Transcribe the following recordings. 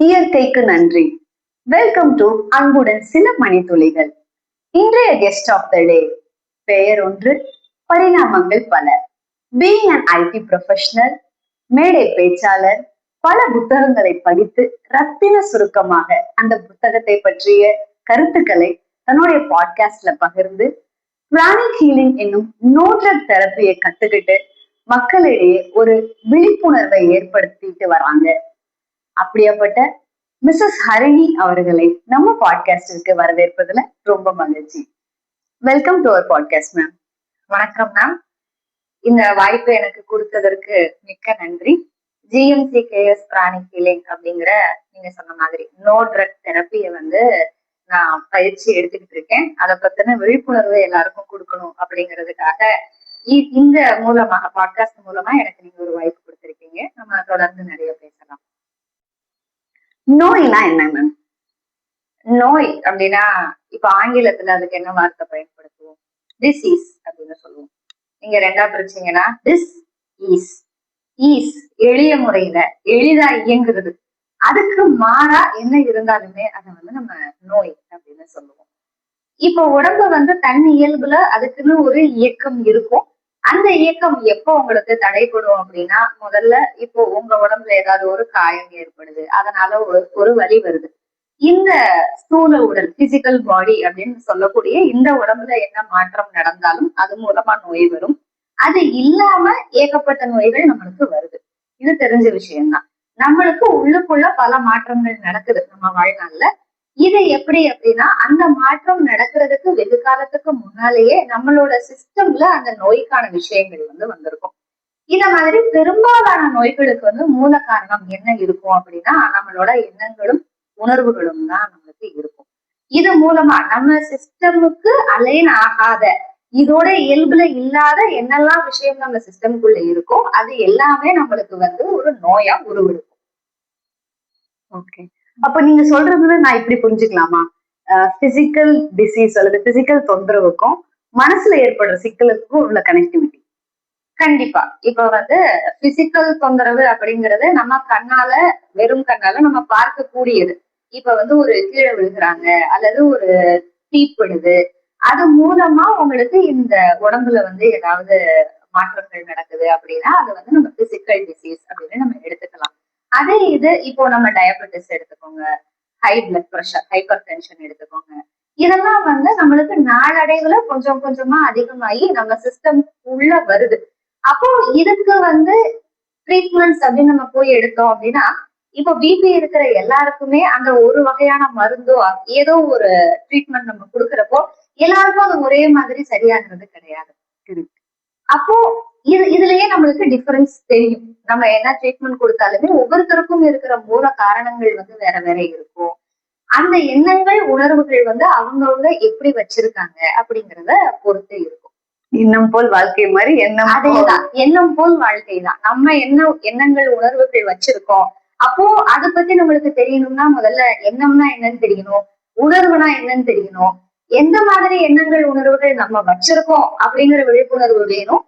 இயற்கைக்கு நன்றி. Welcome to அன்புடன் சில மணித்துளிகள். இன்றைய கெஸ்ட் ஆஃப் த டே பெயர் ஒன்று, பரிணாமங்கள் பல. பீயிங் அன் ஐடி ப்ரொஃபஷனல், மேடை பேச்சாளர், பல புத்தகங்களை படித்து ரத்தின சுருக்கமாக அந்த புத்தகத்தை பற்றிய கருத்துக்களை தன்னுடைய பாட்காஸ்ட்ல பகிர்ந்து பிராணிக் ஹீலிங் என்னும் நோ ட்ரக் தெரப்பியை கத்துக்கிட்டு மக்களிடையே ஒரு விழிப்புணர்வை ஏற்படுத்திட்டு வராங்க. அப்படியாப்பட்ட மிஸ்ஸஸ் ஹரிணி அவர்களை நம்ம பாட்காஸ்டிற்கு வரவேற்பதுல ரொம்ப மகிழ்ச்சி. Welcome to our podcast ma'am. வணக்கம் மேம். இந்த வாய்ப்பு எனக்கு கொடுத்ததற்கு மிக்க நன்றி. GMCKS பிராணிக் ஹீலிங் அப்படிங்கிற நீங்க சொன்ன மாதிரி நோ ட்ரக் தெரப்பியை நான் பயிற்சி எடுத்துக்கிட்டு இருக்கேன். அதை பத்தின விழிப்புணர்வு எல்லாருக்கும் கொடுக்கணும் அப்படிங்கிறதுக்காக இந்த மூலமாக பாட்காஸ்ட் மூலமா எனக்கு நீங்க ஒரு வாய்ப்பு கொடுத்திருக்கீங்க. நம்ம தொடர்ந்து நிறைய பேசலாம். நோய்னா என்ன மேம்? நோய் அப்படின்னா இப்ப ஆங்கிலத்துல அதுக்கு என்ன வார்த்தை பயன்படுத்துவோம்? டிசீஸ் அப்படின்னு சொல்லுவோம். நீங்க ரெண்டா பிரிச்சீங்கன்னா டிஸ் ஈஸ் எளிய முறையில எளிதா இயங்குறது. அதுக்கு மாறா என்ன இருந்தாலுமே அதை நம்ம நோய் அப்படின்னு சொல்லுவோம். இப்போ உடம்பு தன் இயல்புல அதுக்குன்னு ஒரு இயக்கம் இருக்கும். அந்த இயக்கம் எப்போ உங்களுக்கு தடைப்படும் அப்படின்னா, முதல்ல இப்போ உங்க உடம்புல ஏதாவது ஒரு காயம் ஏற்படுது, அதனால ஒரு வலி வருது. இந்த ஸ்தூல உடல் பிசிக்கல் பாடி அப்படின்னு சொல்லக்கூடிய இந்த உடம்புல என்ன மாற்றம் நடந்தாலும் அது மூலமா நோய் வரும். அது இல்லாம ஏகப்பட்ட நோய்கள் நம்மளுக்கு வருது. இது தெரிஞ்ச விஷயம்தான். நம்மளுக்கு உள்ளுக்குள்ள பல மாற்றங்கள் நடக்குது நம்ம வாழ்நாள்ல. இது எப்படி அப்படின்னா, அந்த மாற்றம் நடக்கிறதுக்கு வெகு காலத்துக்கு முன்னாலேயே நம்மளோட சிஸ்டம்ல அந்த நோய்க்கான விஷயங்கள் வந்திருக்கும். இந்த மாதிரி பெரும்பாலான நோய்களுக்கு மூல காரணம் என்ன இருக்கும் அப்படின்னா, நம்மளோட எண்ணங்களும் உணர்வுகளும் தான் நம்மளுக்கு இருக்கும். இது மூலமா நம்ம சிஸ்டமுக்கு அலைன் ஆகாத, இதோட இயல்புல இல்லாத என்னெல்லாம் விஷயம் நம்ம சிஸ்டம்குள்ள இருக்கோ அது எல்லாமே நம்மளுக்கு ஒரு நோயா உருவெடுக்கும். ஓகே, அப்ப நீங்க சொல்றதுல நான் இப்படி புரிஞ்சுக்கலாமா? பிசிக்கல் டிசீஸ் அல்லது பிசிக்கல் தொந்தரவுக்கும் மனசுல ஏற்படுற சிக்கலுக்கும் உள்ள கனெக்டிவிட்டி? கண்டிப்பா. இப்ப பிசிக்கல் தொந்தரவு அப்படிங்கறது நம்ம கண்ணால, வெறும் கண்ணால நம்ம பார்க்கக்கூடியது. இப்ப ஒரு கீழே விழுகிறாங்க அல்லது ஒரு தீப்படுது, அது மூலமா உங்களுக்கு இந்த உடம்புல ஏதாவது மாற்றங்கள் நடக்குது அப்படின்னா அது நம்ம பிசிக்கல் டிசீஸ் அப்படின்னு நம்ம எடுத்துக்கலாம். அதே இது இப்போ நம்ம டயபெட்டிஸ் எடுத்துக்கோங்க, high blood pressure, hyper tension எடுத்துக்கோங்க. இதெல்லாம் நம்மளுக்கு நாளடைவுல கொஞ்சம் கொஞ்சமா அதிகமாகி நம்ம சிஸ்டம் உள்ள வருது. அப்போ இதுக்கு ட்ரீட்மெண்ட்ஸ் அப்படின்னு நம்ம போய் எடுத்தோம் அப்படின்னா, இப்போ பிபி இருக்கிற எல்லாருக்குமே அந்த ஒரு வகையான மருந்தோ ஏதோ ஒரு ட்ரீட்மெண்ட் நம்ம கொடுக்கறப்போ எல்லாருக்கும் அது ஒரே மாதிரி சரியாகிறது கிடையாது. அப்போ இதுலயே நம்மளுக்கு டிஃபரன்ஸ் தெரியும். நம்ம என்ன ட்ரீட்மெண்ட் கொடுத்தாலுமே ஒவ்வொருத்தருக்கும் இருக்கிற மூல காரணங்கள் வேற வேற இருக்கும். அந்த எண்ணங்கள், உணர்வுகள் அவங்கவுங்க எப்படி வச்சிருக்காங்க அப்படிங்கறத பொறுத்து இருக்கும். எண்ணம் போல் வாழ்க்கை மாதிரி எண்ணம், அதேதான், எண்ணம் போல் வாழ்க்கை தான். நம்ம எண்ணங்கள், உணர்வுகள் வச்சிருக்கோம். அப்போ அதை பத்தி நம்மளுக்கு தெரியணும்னா முதல்ல எண்ணம்னா என்னன்னு தெரியணும், உணர்வுனா என்னன்னு தெரியணும். எந்த மாதிரி எண்ணங்கள், உணர்வுகள் நம்ம வச்சிருக்கோம் அப்படிங்கிற விழிப்புணர்வு வேணும்.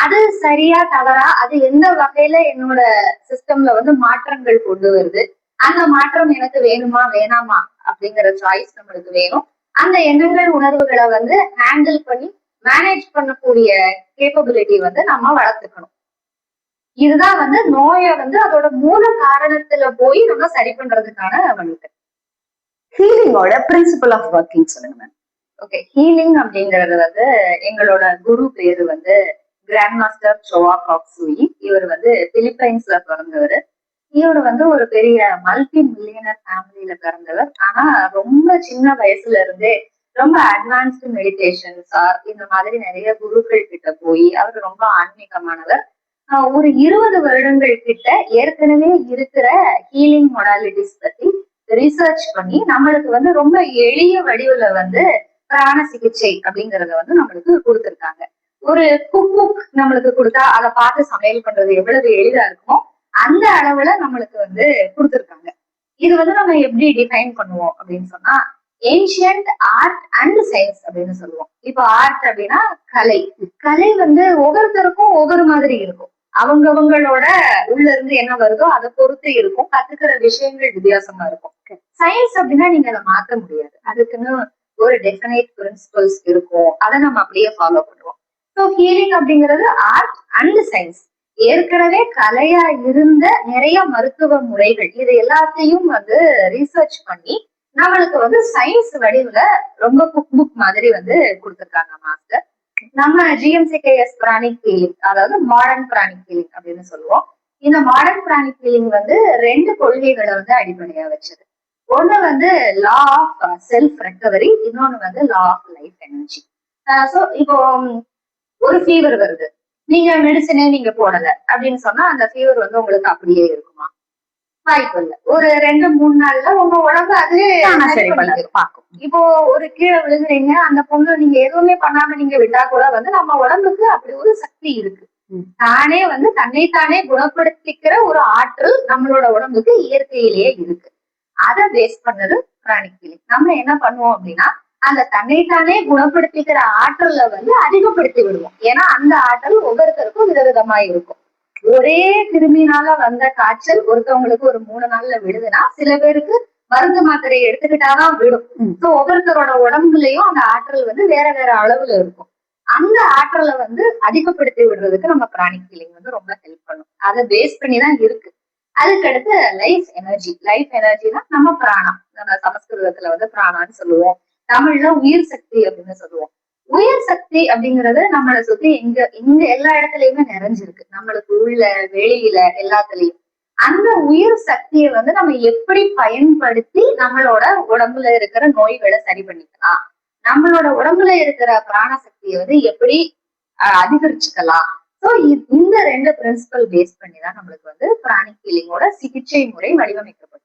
அது சரியா தவறா, அது எந்த வகையில என்னோட சிஸ்டம்ல மாற்றங்கள் கொண்டு வருது, அந்த மாற்றம் எனக்கு வேணுமா வேணாமா அப்படிங்கிற சாய்ஸ் நம்மளுக்கு வேணும். அந்த எண்ணங்கள், உணர்வுகளை ஹேண்டில் பண்ணி மேனேஜ் பண்ணக்கூடிய கேப்பபிலிட்டி நம்ம வளர்த்துக்கணும். இதுதான் நோயை அதோட மூல காரணத்துல போய் நம்ம சரி பண்றதுக்கான வழிகள். ஹீலிங்கோட பிரின்சிபல் ஆஃப் ஒர்க்கிங் சொல்லுங்க மேம். ஓகே, ஹீலிங் அப்படிங்கிறது எங்களோட குரு பேரு கிராண்ட் மாஸ்டர் சோவா காக்ஸுயி. இவர் பிலிப்பைன்ஸ்ல பிறந்தவர். இவர் ஒரு பெரிய மல்டி மில்லியனர் ஃபேமிலியில பிறந்தவர். ஆனா ரொம்ப சின்ன வயசுல இருந்தே ரொம்ப அட்வான்ஸ்டு மெடிடேஷன்ஸ் இந்த மாதிரி நிறைய குருக்கள் கிட்ட போய் அவர் ரொம்ப ஆன்மீகமானவர். ஒரு 20 வருடங்கள் கிட்ட ஏற்கனவே இருக்கிற ஹீலிங் மொடாலிட்டிஸ் பத்தி ரிசர்ச் பண்ணி நம்மளுக்கு ரொம்ப எளிய வடிவுல பிராண சிகிச்சை அப்படிங்கறத நம்மளுக்கு கொடுத்திருக்காங்க. ஒரு குக் நம்மளுக்கு கொடுத்தா அதை பார்த்து சமையல் பண்றது எவ்வளவு எளிதா இருக்குமோ அந்த அளவுல நம்மளுக்கு கொடுத்திருக்காங்க. இது நம்ம எப்படி டிஃபைன் பண்ணுவோம் அப்படின்னு சொன்னா, ஏன்ஷியன்ட் ஆர்ட் அண்ட் சயின்ஸ் அப்படின்னு சொல்லுவோம். இப்போ ஆர்ட் அப்படின்னா கலை. கலை ஒவ்வொருத்தருக்கும் ஒவ்வொரு மாதிரி இருக்கும். அவங்கவங்களோட உள்ள இருந்து என்ன வருதோ அதை பொறுத்து இருக்கும். கத்துக்கிற விஷயங்கள் வித்தியாசமா இருக்கும். சயின்ஸ் அப்படின்னா நீங்க அதை மாத்த முடியாது. அதுக்குன்னு ஒரு டெஃபினைட் பிரின்சிபல்ஸ் இருக்கும். அதை நம்ம அப்படியே ஃபாலோ பண்ணுவோம். ஸோ ஹீலிங் அப்படிங்கிறது ஆர்ட் அண்ட் சயின்ஸ். ஏற்கனவே கலையா இருந்த நிறைய மருத்துவ முறைகள் இது எல்லாத்தையும் வந்து ரீசர்ச் பண்ணி நம்மளுக்கு வந்து சயின்ஸ் வடிவுல ரொம்ப குக் புக் மாதிரி வந்து கொடுத்திருக்காங்க மாஸ்டர். நம்ம ஜிஎம்சிகேஎஸ் பிராணிக் ஹீலிங், அதாவது மாடர்ன் பிராணிக் ஹீலிங் அப்படின்னு சொல்லுவோம். இந்த மாடர்ன் பிராணிக் ஹீலிங் வந்து 2 கொள்கைகளை வந்து அடிப்படையா வச்சது. ஒண்ணு வந்து லா ஆஃப் செல்ஃப் ரெக்கவரி, இன்னொன்னு வந்து law of life energy. So இப்போ ஒரு ஃபீவர் வருது, நீங்க மெடிசனே நீங்க போடல அப்படின்னு சொன்னா அந்த ஃபீவர் வந்து உங்களுக்கு அப்படியே இருக்குமா? வாய்ப்பு இல்ல. ஒரு 2-3 நாள்ல உங்க உடம்பு அதுவே சரி பார்க்கும். இப்போ ஒரு கீழே விழுகுறீங்க, அந்த பொண்ணு நீங்க எதுவுமே பண்ணாம நீங்க விட்டா கூட வந்து நம்ம உடம்புக்கு அப்படி ஒரு சக்தி இருக்கு. தானே வந்து தன்னைத்தானே குணப்படுத்திக்கிற ஒரு ஆற்றல் நம்மளோட உடம்புக்கு இயற்கையிலேயே இருக்கு. அதை பேஸ் பண்ணது பிராணிக் ஹீலிங். நம்ம என்ன பண்ணுவோம் அப்படின்னா அந்த தன்னைத்தானே குணப்படுத்திக்கிற ஆற்றலை வந்து அதிகப்படுத்தி விடுவோம். ஏன்னா அந்த ஆற்றல் ஒவ்வொருத்தருக்கும் விதவிதமா இருக்கும். ஒரே கிருமினால வந்த காய்ச்சல் ஒருத்தவங்களுக்கு ஒரு 3 நாள்ல விடுதுன்னா சில பேருக்கு மருந்து மாத்திரையை எடுத்துக்கிட்டாதான் விடும். ஸோ ஒவ்வொருத்தரோட உடம்புலயும் அந்த ஆற்றல் வந்து வேற வேற அளவுல இருக்கும். அந்த ஆற்றலை வந்து அதிகப்படுத்தி விடுறதுக்கு நம்ம பிராணிக் ஹீலிங் வந்து ரொம்ப ஹெல்ப் பண்ணும். அதை பேஸ் பண்ணிதான் இருக்கு. அதுக்கடுத்து லைஃப் எனர்ஜி. லைஃப் எனர்ஜினா நம்ம பிராணம். நம்ம சமஸ்கிருதத்துல வந்து பிராணான்னு சொல்லுவோம், தமிழ்ல உயிர் சக்தி அப்படின்னு சொல்லுவோம். உயிர் சக்தி அப்படிங்கறது நம்மளை சுத்தி இங்க எல்லா இடத்துலயுமே நிறைஞ்சிருக்கு. நம்மளுக்கு உள்ள வெளியில எல்லாத்துலயும் அந்த உயிர் சக்தியை வந்து நம்ம எப்படி பயன்படுத்தி நம்மளோட உடம்புல இருக்கிற நோய்களை சரி பண்ணிக்கலாம், நம்மளோட உடம்புல இருக்கிற பிராண சக்தியை வந்து எப்படி அதிகரிச்சுக்கலாம். ஸோ இந்த 2 பிரின்சிபல் பேஸ் பண்ணிதான் நம்மளுக்கு வந்து பிராணிக் ஹீலிங்கோட சிகிச்சை முறை வடிவமைக்கப்பட்டிருக்கு.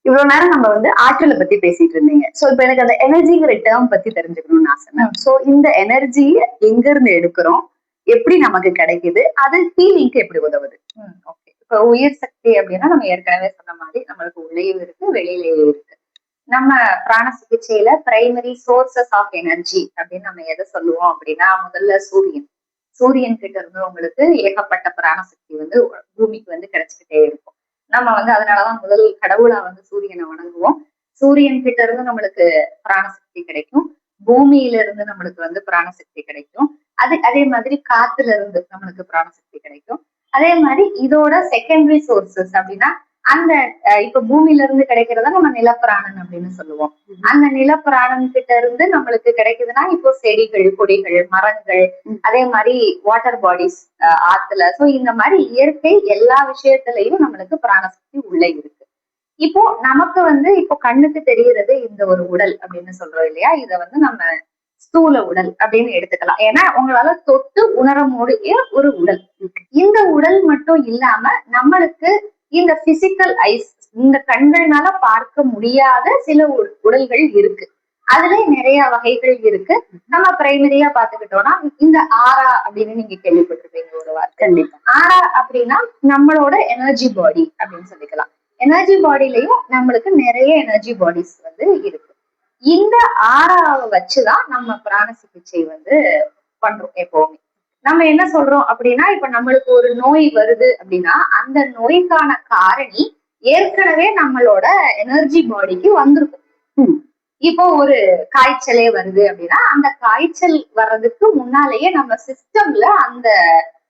இவ்வளவு நேரம் நம்ம வந்து ஆற்றலை பத்தி பேசிட்டு இருந்தீங்க. சோ இப்ப எனக்கு அந்த எனர்ஜிங்கிற டேர்ம் பத்தி தெரிஞ்சுக்கணும்னு ஆசை. சோ இந்த எனர்ஜியை எங்க இருந்து எடுக்கிறோம், எப்படி நமக்கு கிடைக்குது, அது ஹீலிங்க்கு எப்படி உதவுது? ஓகே. இப்ப உயிர் சக்தி அப்படின்னா நம்ம ஏற்கனவே சொன்ன மாதிரி நம்மளுக்கு உள்ளேயும் இருக்கு, வெளியிலேயும் இருக்கு. நம்ம பிராண சிகிச்சையில பிரைமரி சோர்சஸ் ஆஃப் எனர்ஜி அப்படின்னு நம்ம எதை சொல்லுவோம் அப்படின்னா முதல்ல சூரியன். சூரியன் கிட்ட இருந்து உங்களுக்கு ஏகப்பட்ட பிராண சக்தி வந்து பூமிக்கு வந்து கிடைச்சுக்கிட்டே இருக்கும். நம்ம வந்து அதனாலதான் முதல் கடவுளா வந்து சூரியனை வணங்குவோம். சூரியன் கிட்ட இருந்து நம்மளுக்கு பிராணசக்தி கிடைக்கும், பூமியில இருந்து நம்மளுக்கு வந்து பிராணசக்தி கிடைக்கும். அதே மாதிரி காத்துல இருந்து நம்மளுக்கு பிராணசக்தி கிடைக்கும். அதே மாதிரி இதோட செகண்டரி சோர்சஸ் அப்படின்னா அந்த இப்ப பூமியில இருந்து கிடைக்கிறத நம்ம நிலப்பிராணன் அப்படின்னு சொல்லுவோம். அந்த நிலப்பிராணன் கிட்ட இருந்து நம்மளுக்கு கிடைக்குதுன்னா இப்போ செடிகள், கொடிகள், மரங்கள், அதே மாதிரி வாட்டர் பாடிஸ் ஆத்துல. சோ இந்த மாதிரி இயற்கை எல்லா விஷயத்திலையும் நம்மளுக்கு பிராணசக்தி உள்ள இருக்கு. இப்போ நமக்கு வந்து இப்போ கண்ணுக்கு தெரிகிறது இந்த ஒரு உடல் அப்படின்னு சொல்றோம் இல்லையா, இத வந்து நம்ம ஸ்தூல உடல் அப்படின்னு எடுத்துக்கலாம். ஏன்னா உங்களால தொட்டு உணர முடிய ஒரு உடல். இந்த உடல் மட்டும் இல்லாம நம்மளுக்கு இந்த பிசிக்கல் ஐஸ், இந்த கண்கள்னால பார்க்க முடியாத சில உடல்கள் இருக்கு. அதுல நிறைய வகைகள் இருக்கு. நம்ம பிரைமரியா பாத்துக்கிட்டோம்னா இந்த ஆரா அப்படின்னு நீங்க கேள்விப்பட்டிருப்பீங்க ஒரு வார்த்தை. கண்டிப்பா. ஆரா அப்படின்னா நம்மளோட எனர்ஜி பாடி அப்படின்னு சொல்லிக்கலாம். எனர்ஜி பாடியிலயும் நம்மளுக்கு நிறைய எனர்ஜி பாடிஸ் வந்து இருக்கு. இந்த ஆறாவை வச்சுதான் நம்ம பிராண சிகிச்சை வந்து பண்றோம் எப்பவுமே. நம்ம என்ன சொல்றோம் அப்படின்னா இப்ப நம்மளுக்கு ஒரு நோய் வருது அப்படின்னா அந்த நோய்க்கான காரணி ஏற்கனவே நம்மளோட எனர்ஜி பாடிக்கு வந்திருக்கும். இப்போ ஒரு காய்ச்சலே வருது அப்படின்னா அந்த காய்ச்சல் வர்றதுக்கு முன்னாலேயே நம்ம சிஸ்டம்ல அந்த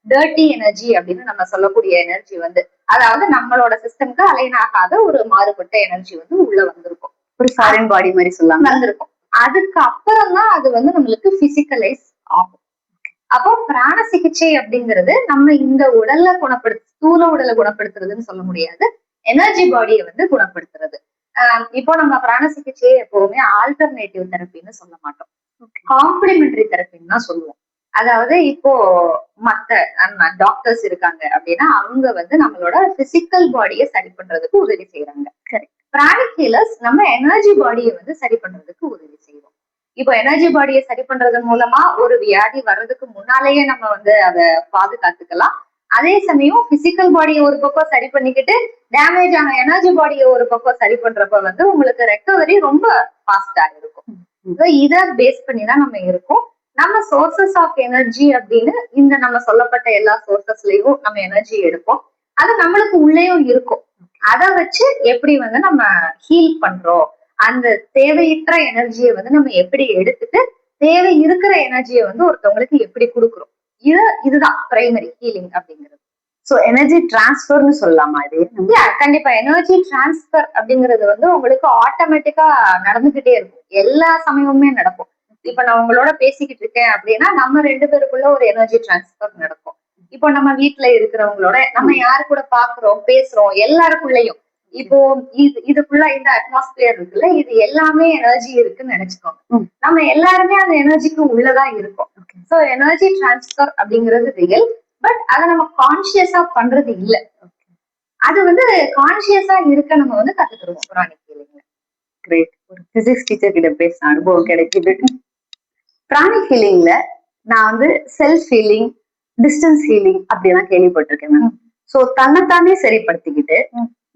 டர்ட்டி எனர்ஜி அப்படின்னு நம்ம சொல்லக்கூடிய எனர்ஜி வந்து, அதாவது நம்மளோட சிஸ்டம்க்கு அலைன் ஆகாத ஒரு மாறுபட்ட எனர்ஜி வந்து உள்ள வந்திருக்கும். ஒரு ஃபாரின் பாடி மாதிரி சொல்லலாம் வந்திருக்கும். அதுக்கு அப்புறம் தான் அது வந்து நம்மளுக்கு பிசிக்கலைஸ் ஆகும். அப்போ பிராண சிகிச்சை அப்படிங்கிறது நம்ம இந்த உடல்ல ஸ்தூல உடலை குணப்படுத்துறதுன்னு சொல்ல முடியாது, எனர்ஜி பாடியை வந்து குணப்படுத்துறது. இப்போ நம்ம பிராண சிகிச்சையை எப்பவுமே ஆல்டர்னேட்டிவ் தெரப்பின்னு சொல்ல மாட்டோம், காம்ப்ளிமெண்டரி தெரப்பின்னு தான் சொல்லுவோம். அதாவது இப்போ மத்த டாக்டர்ஸ் இருக்காங்க அப்படின்னா அவங்க வந்து நம்மளோட பிசிக்கல் பாடியை சரி பண்றதுக்கு உதவி செய்யறாங்க. பிராணிக் ஹீலர்ஸ் நம்ம எனர்ஜி பாடியை வந்து சரி பண்றதுக்கு உதவி செய்வோம். இப்போ எனர்ஜி பாடியை சரி பண்றது மூலமா ஒரு வியாதி வர்றதுக்கு முன்னாலேயே நம்ம வந்து அதை பாதுகாத்துக்கலாம். அதே சமயம் பிசிக்கல் பாடியை ஒரு பக்கம் சரி பண்ணிக்கிட்டு டேமேஜ் ஆன எனர்ஜி பாடியை ஒரு பக்கம் சரி பண்றப்ப வந்து உங்களுக்கு ரெக்கவரி ரொம்ப ஃபாஸ்டா இருக்கும். இதை பேஸ் பண்ணி தான் நம்ம இருக்கோம். நம்ம சோர்சஸ் ஆஃப் எனர்ஜி அப்படின்னு இந்த நம்ம சொல்லப்பட்ட எல்லா சோர்சஸ்லயும் நம்ம எனர்ஜி எடுப்போம். அது நம்மளுக்கு உள்ளேயும் இருக்கும். அதை வச்சு எப்படி வந்து நம்ம ஹீல் பண்றோம், அந்த தேவையற்ற எனர்ஜியை வந்து நம்ம எப்படி எடுத்துட்டு தேவை இருக்கிற எனர்ஜியை வந்து ஒருத்தவங்களுக்கு எப்படி கொடுக்குறோம், இதுதான் பிரைமரி ஹீலிங் அப்படிங்கிறது. சோ எனர்ஜி டிரான்ஸ்பர்னு சொல்லலாமா இது? கண்டிப்பா எனர்ஜி டிரான்ஸ்பர் அப்படிங்கிறது வந்து உங்களுக்கு ஆட்டோமேட்டிக்கா நடந்துகிட்டே இருக்கும், எல்லா சமயமுமே நடக்கும். இப்ப நான் உங்களோட பேசிக்கிட்டு இருக்கேன் அப்படின்னா நம்ம 2 பேருக்குள்ள ஒரு எனர்ஜி டிரான்ஸ்பர் நடக்கும். இப்போ நம்ம வீட்டுல இருக்கிறவங்களோட நம்ம யாரு கூட பாக்குறோம் பேசுறோம் எல்லாருக்குள்ளயும் இப்போ இதுக்குள்ள இந்த அட்மாஸ்பியர் இருக்குல்ல, இது எல்லாமே எனர்ஜி இருக்குன்னு நினைச்சுக்கோங்க. நம்ம எல்லாருமே அந்த எனர்ஜிக்கு உள்ளதான் இருக்கோம். சோ எனர்ஜி டிரான்ஸ்பர் அப்படிங்கிறது ரியல். பட் அதை நம்ம கான்சியஸா பண்றது இல்ல. அது வந்து கான்சியஸா இருக்க நம்ம வந்து கத்துக்கிறோம் பிராணிக் ஹீலிங்ல. கிரேட். ஒரு பிசிக்ஸ் டீச்சர் கிட்ட பேச அனுபவம் கிடைக்குது. பிராணிக் ஹீலிங்ல நான் வந்து செல்ஃப் ஹீலிங், டிஸ்டன்ஸ் ஹீலிங் அப்படிலாம் கேள்விப்பட்டிருக்கேன் மேம். சோ தன்னைத்தானே சரிப்படுத்திக்கிட்டு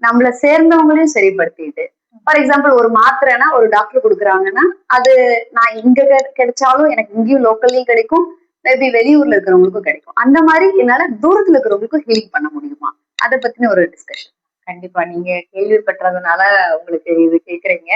நம்மள சேர்ந்தவங்களையும் சரிப்படுத்திட்டு, ஃபார் எக்ஸாம்பிள் ஒரு மாத்திரைனா ஒரு டாக்டர் கொடுக்குறாங்கன்னா அது நான் இங்க கிடைச்சாலும் எனக்கு இங்கேயும் லோக்கல்லையும் கிடைக்கும், மேபி வெளியூர்ல இருக்கிறவங்களுக்கும் கிடைக்கும். அந்த மாதிரி என்னால தூரத்துல இருக்கிறவங்களுக்கும் ஹீலிங் பண்ண முடியுமா? அதை பத்தின ஒரு டிஸ்கஷன். கண்டிப்பா நீங்க கேள்விப்பட்டதுனால உங்களுக்கு இது கேக்குறீங்க.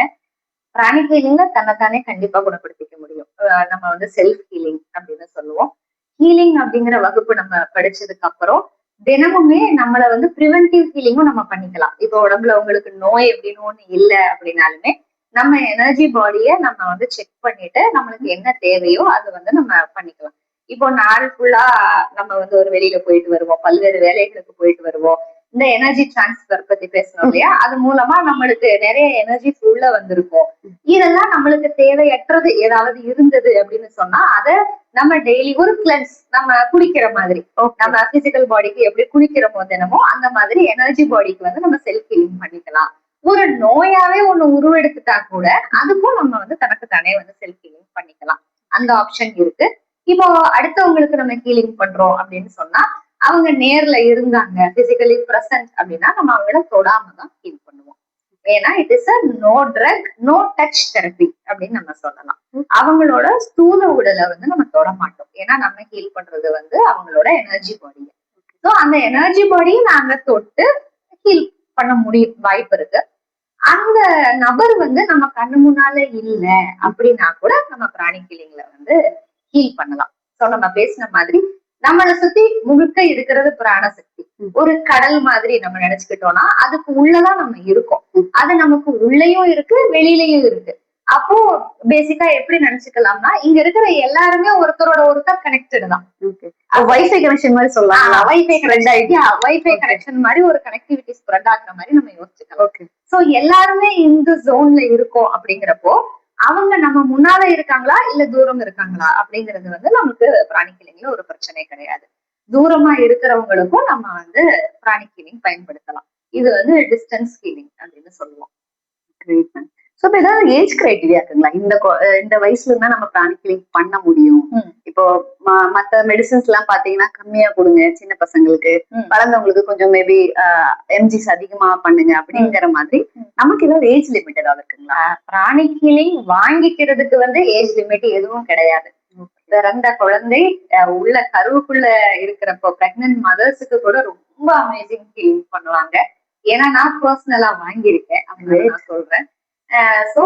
பிராணிக் ஹீலிங்ல தன்னைத்தானே கண்டிப்பா குணப்படுத்திக்க முடியும். நம்ம வந்து செல்ஃப் ஹீலிங் அப்படின்னு சொல்லுவோம். ஹீலிங் அப்படிங்கிற வகுப்பு நம்ம படிச்சதுக்கு அப்புறம் தினமுமே நம்மள வந்து ப்ரிவென்டிவ் ஹீலிங்கும் நம்ம பண்ணிக்கலாம். இப்போ உடம்புல உங்களுக்கு நோய் அப்படின்னு ஒண்ணு இல்லை அப்படின்னாலுமே நம்ம எனர்ஜி பாடிய நம்ம வந்து செக் பண்ணிட்டு நம்மளுக்கு என்ன தேவையோ அது வந்து நம்ம பண்ணிக்கலாம். இப்போ நாள் ஃபுல்லா நம்ம வந்து ஒரு வெளியில போயிட்டு வருவோம், பல்வேறு வேலைகளுக்கு போயிட்டு வருவோம். இந்த எனர்ஜி டிரான்ஸ்பர் பத்தி பேசணும் இல்லையா, அது மூலமா நம்மளுக்கு நிறைய எனர்ஜி உள்ள வந்திருக்கும். இதெல்லாம் நம்மளுக்கு தேவையற்றது ஏதாவது இருந்தது அப்படின்னு சொன்னா அதை நம்ம டெய்லி ஒரு கிளென்ஸ், நம்ம குளிக்கிற மாதிரி நம்ம பிசிக்கல் பாடிக்கு எப்படி குளிக்கிறோமோ தினமோ அந்த மாதிரி எனர்ஜி பாடிக்கு வந்து நம்ம செல்ஃப் ஹீலிங் பண்ணிக்கலாம். ஒரு நோயாவே ஒண்ணு உருவெடுத்துட்டா கூட அதுக்கும் நம்ம வந்து தனக்கு தானே வந்து செல்ஃப் ஹீலிங் பண்ணிக்கலாம். அந்த ஆப்ஷன் இருக்கு. இப்போ அடுத்தவங்களுக்கு நம்ம ஹீலிங் பண்றோம் அப்படின்னு சொன்னா அவங்க நேர்ல இருந்தாங்க, பிசிக்கலி பிரசன்ட் அப்படின்னா நம்ம அவங்கள தொடாம தான் ஹீல் பண்ணுவோம். ஏன்னா it is a no drug no touch therapy அப்படின்னு நம்ம சொல்லலாம். அவங்களோட ஸ்தூல உடலை வந்து நம்ம தொட மாட்டோம். ஏன்னா நம்ம ஹீல் பண்றது வந்து அவங்களோட எனர்ஜி பாடியை. ஸோ அந்த எனர்ஜி பாடியை நாங்க தொட்டு ஹீல் பண்ண முடியும் வாய்ப்பு இருக்கு. அந்த நபர் வந்து நம்ம கண்ணு முன்னால இல்ல அப்படின்னா கூட நம்ம பிராணிக் ஹீலிங்ல வந்து ஹீல் பண்ணலாம். ஸோ நம்ம பேசின மாதிரி நம்மளை சுத்தி முழுக்க இருக்கிறது பிராண சக்தி. ஒரு கடல் மாதிரி நம்ம நினைச்சுக்கிட்டோம்னா அதுக்கு உள்ளதான் நம்ம இருக்கோம். அது நமக்கு உள்ளேயும் இருக்கு வெளியிலயும் இருக்கு. அப்போ பேசிக்கா எப்படி நினைச்சுக்கலாம்னா இங்க இருக்கிற எல்லாருமே ஒருத்தரோட ஒருத்தர் கனெக்டட் தான். வைஃபை கனெக்ஷன் மாதிரி சொல்லலாம். வைஃபை கனெக்ஷன் மாதிரி ஒரு கனெக்டிவிட்டி ஸ்ப்ரெட் ஆகுற மாதிரி நம்ம யோசிச்சுக்கலாம். சோ எல்லாருமே இந்த ஜோன்ல இருக்கோம் அப்படிங்கிறப்போ அவங்க நம்ம முன்னால இருக்காங்களா இல்ல தூரம் இருக்காங்களா அப்படிங்கிறது வந்து நமக்கு பிராணிக் ஹீலிங்ல ஒரு பிரச்சனை கிடையாது. தூரமா இருக்கிறவங்களுக்கும் நம்ம வந்து பிராணிக் ஹீலிங் பயன்படுத்தலாம். இது வந்து டிஸ்டன்ஸ் ஹீலிங் அப்படின்னு சொல்லுவோம். சோ இப்ப ஏதாவது ஏஜ் கிரைட்டீரியா இருக்குங்களா? இந்த வயசுல இருந்தா நம்ம பிராணிக் ஹீலிங் பண்ண முடியும். இப்போ மத்த மெடிசின்ஸ் எல்லாம் பாத்தீங்கன்னா கம்மியா கொடுங்க சின்ன பசங்களுக்கு, வளர்ந்தவங்களுக்கு கொஞ்சம் மேபி எம்ஜிஸ் அதிகமா பண்ணுங்க அப்படிங்கிற மாதிரி நமக்கு ஏதாவது ஏஜ் லிமிட் ஏதாவது இருக்குங்களா? பிராணிக் ஹீலிங் வாங்கிக்கிறதுக்கு வந்து ஏஜ் லிமிட் எதுவும் கிடையாது. பிறந்த குழந்தை உள்ள கருவுக்குள்ள இருக்கிறப்போ பிரெக்னன்ட் மதர்ஸுக்கு கூட ரொம்ப அமேசிங் ஹீலிங் பண்ணுவாங்க. ஏன்னா நான் பர்சனலா வாங்கியிருக்கேன் அப்படின்னு நான் சொல்றேன். சோ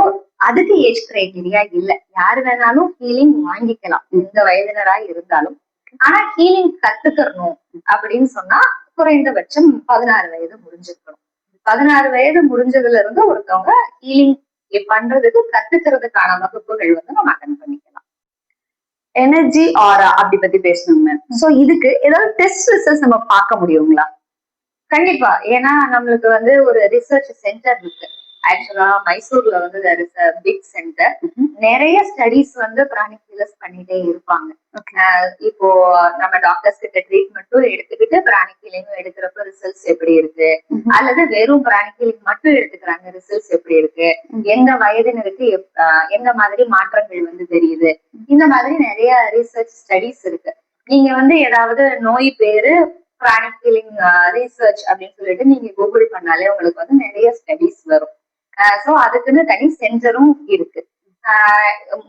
அதுக்கு ஏஜ் கிரைட்டீரியா இல்ல, யாரு வேணாலும் ஹீலிங் வாங்கிக்கலாம் எந்த வயதினரா இருந்தாலும். ஆனா ஹீலிங் கத்துக்கணும் அப்படின்னு சொன்னா குறைந்தபட்சம் 16 வயது முடிஞ்சிருக்கணும். 16 வயது முடிஞ்சதுல இருந்து ஒருத்தவங்க ஹீலிங் பண்றதுக்கு கத்துக்கிறதுக்கான வகுப்புகள் வந்து நம்ம அட்டெண்ட் பண்ணிக்கலாம். எனர்ஜி ஆரா அப்படி பத்தி பேசணுங்க. சோ இதுக்கு ஏதாவது டெஸ்ட் ரிசல்ட்ஸ் நம்ம பார்க்க முடியுங்களா? கண்டிப்பா. ஏன்னா நம்மளுக்கு வந்து ஒரு ரிசர்ச் சென்டர் இருக்கு. ஆக்சுவலா மைசூர்ல வந்து there is a big center. நிறைய ஸ்டடிஸ் வந்து பிராணிக் ஹீலர்ஸ் பண்ணிட்டே இருப்பாங்க. இப்போ நம்ம டாக்டர்ஸ் கிட்ட ட்ரீட்மெண்ட்டும் எடுத்துக்கிட்டு பிராணிக் ஹீலிங்கும் எடுக்கிறப்ப ரிசல்ட்ஸ் எப்படி இருக்கு, அல்லது வெறும் பிராணிக் ஹீலிங் மட்டும் எடுத்துக்கிறாங்க ரிசல்ட்ஸ் எப்படி இருக்கு, எந்த வயதினருக்கு எந்த மாதிரி மாற்றங்கள் வந்து தெரியுது, இந்த மாதிரி நிறைய ரிசர்ச் ஸ்டடிஸ் இருக்கு. நீங்க வந்து ஏதாவது நோய் பேரு பிராணிக் ஹீலிங் ரிசர்ச் அப்படின்னு சொல்லிட்டு நீங்க கூகுள் பண்ணாலே உங்களுக்கு வந்து நிறைய ஸ்டடிஸ் வரும். சோ அதுக்குன்னு தனி சென்டரும் இருக்கு.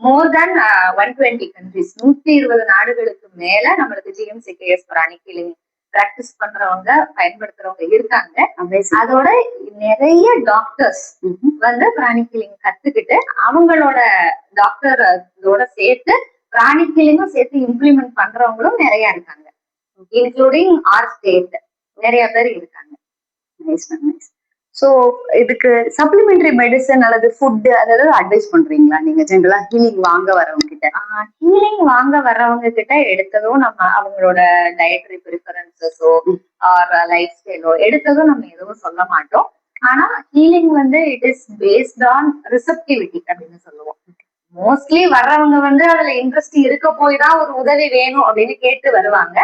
மோர் தேன் 120 கண்ட்ரிஸ், 120 நாடுகளுக்கு மேல நம்மளுக்கு GMCKS பிராணிக் ஹீலிங் பிராக்டிஸ் பண்றவங்க பயன்படுத்துறவங்க இருக்காங்க. அதோட நிறைய டாக்டர்ஸ் வந்து பிராணிக் ஹீலிங் கத்துக்கிட்டு அவங்களோட டாக்டர் இதோட சேர்த்து பிராணிக் ஹீலிங்கும் சேர்த்து இம்ப்ளிமெண்ட் பண்றவங்களும் நிறைய இருக்காங்க, இன்க்ளூடிங் ஆர் ஸ்டேட் நிறைய பேர் இருக்காங்க. சோ இதுக்கு சப்ளிமெண்டரி மெடிசன் அல்லது ஃபுட் அதாவது அட்வைஸ் பண்றீங்களா நீங்க ஜெனரலா ஹீலிங் வாங்க வரவங்க கிட்ட? ஹீலிங் வாங்க வர்றவங்க கிட்ட எடுத்ததும் நம்ம அவங்களோட டயட்டரி ப்ரிஃபரன்சஸோ ஆர் லைஃப் ஸ்டைலோ எடுத்ததும் நம்ம எதுவும் சொல்ல மாட்டோம். ஆனா ஹீலிங் வந்து it is based on receptivity அப்படின்னு சொல்லுவோம். மோஸ்ட்லி வர்றவங்க வந்து அதுல இன்ட்ரெஸ்ட் இருக்க போய் தான் ஒரு உதவி வேணும் அப்படின்னு கேட்டு வருவாங்க.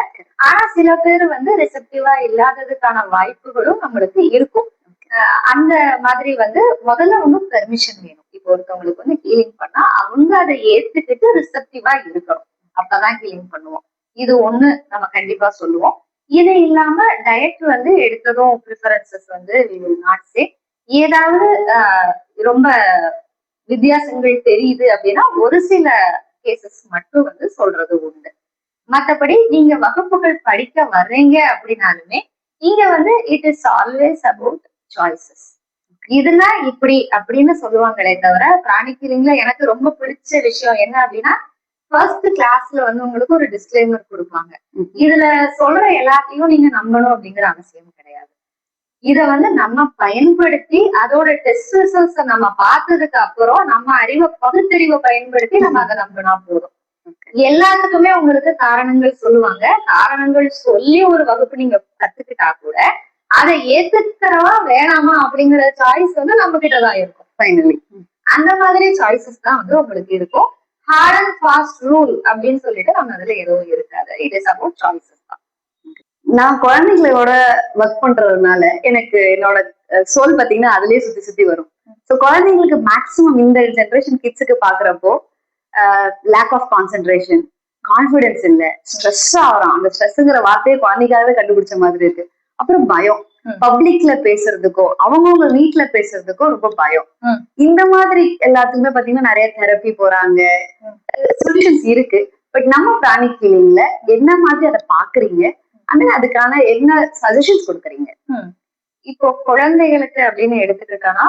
ஆனா சில பேர் வந்து ரிசப்டிவா இல்லாததுக்கான வாய்ப்புகளும் நம்மளுக்கு இருக்கும். அந்த மாதிரி வந்து முதல்ல வந்து பெர்மிஷன் வேணும். இப்போ ஒருத்தவங்களுக்கு வந்து ஹீலிங் பண்ணா அவங்க அதை ஏத்துக்கிட்டு ரிசப்டிவா இருக்கணும், அப்பதான் ஹீலிங் பண்ணுவோம். இது ஒண்ணு நம்ம கண்டிப்பா சொல்லுவோம். இது இல்லாம டயட் வந்து எடுத்ததும் ப்ரிஃபரன்சஸ் வந்து we will not say. ஏதாவது ரொம்ப வித்தியாசங்கள் தெரியுது அப்படின்னா ஒரு சில கேசஸ் மட்டும் வந்து சொல்றது உண்டு. மத்தபடி நீங்க வகுப்புகள் படிக்க வர்றீங்க அப்படின்னாலுமே இங்க வந்து it is always about choices. இதுனா இப்படி அப்படின்னு சொல்லுவாங்களே தவிர பிராணிக் ஹீலிங்ல எனக்கு ரொம்ப பிடிச்ச விஷயம் என்ன அப்படின்னா ஃபர்ஸ்ட் கிளாஸ்ல வந்து உங்களுக்கு ஒரு டிஸ்க்ளைமர் கொடுப்பாங்க. இதுல சொல்ற எல்லாத்தையும் நீங்க நம்பணும் அப்படிங்கிற அவசியம் கிடையாது. இத வந்து நம்ம பயன்படுத்தி அதோட டெஸ்ட் ரிசல்ட்ஸ நம்ம பார்த்ததுக்கு அப்புறம் நம்ம பகுத்தறிவை பயன்படுத்தி நம்ம அதை நம்பினா போதும். எல்லாத்துக்குமே உங்களுக்கு காரணங்கள் சொல்லுவாங்க. காரணங்கள் சொல்லி ஒரு வகுப்பு நீங்க கத்துக்கிட்டா கூட அதை ஏத்துக்கிறவா வேணாமா அப்படிங்கிற சாய்ஸ் வந்து நம்ம கிட்டதான் இருக்கும் ஃபைனலி. அந்த மாதிரி சாய்ஸஸ் தான் வந்து உங்களுக்கு இருக்கும். ஹார்ட் அண்ட் ஃபாஸ்ட் ரூல் அப்படின்னு சொல்லிட்டு நம்ம அதுல எதுவும் இருக்காது. இட் இஸ் அபவுட் சாய்ஸஸ் தான். நான் குழந்தைங்களோட ஒர்க் பண்றதுனால எனக்கு என்னோட சோல் பாத்தீங்கன்னா அதுலயே சுத்தி சுத்தி வரும். ஸோ குழந்தைங்களுக்கு மேக்சிமம் இந்த ஜென்ரேஷன் கிட்ஸுக்கு பாக்குறப்போ லேக் ஆஃப் கான்சென்ட்ரேஷன், கான்பிடன்ஸ் இல்ல, ஸ்ட்ரெஸ் ஆகிறோம். அந்த ஸ்ட்ரெஸ்ங்கிற வார்த்தையை குழந்தைக்காகவே கண்டுபிடிச்ச மாதிரி இருக்கு. அப்புறம் பயம், பப்ளிக்ல பேசுறதுக்கோ அவங்கவுங்க வீட்டுல பேசுறதுக்கோ ரொம்ப பயம். இந்த மாதிரி எல்லாத்துக்குமே பாத்தீங்கன்னா நிறைய தெரப்பி போறாங்க, சொல்யூஷன்ஸ் இருக்கு. பட் நம்ம பிராணிக் ஹீலிங்ல என்ன மாதிரி அதை பாக்குறீங்க, ஆனா அதுக்கான என்ன சஜஷன்ஸ் கொடுக்குறீங்க? இப்போ குழந்தைகளுக்கு அப்படின்னு எடுத்துக்கிட்டோம்னா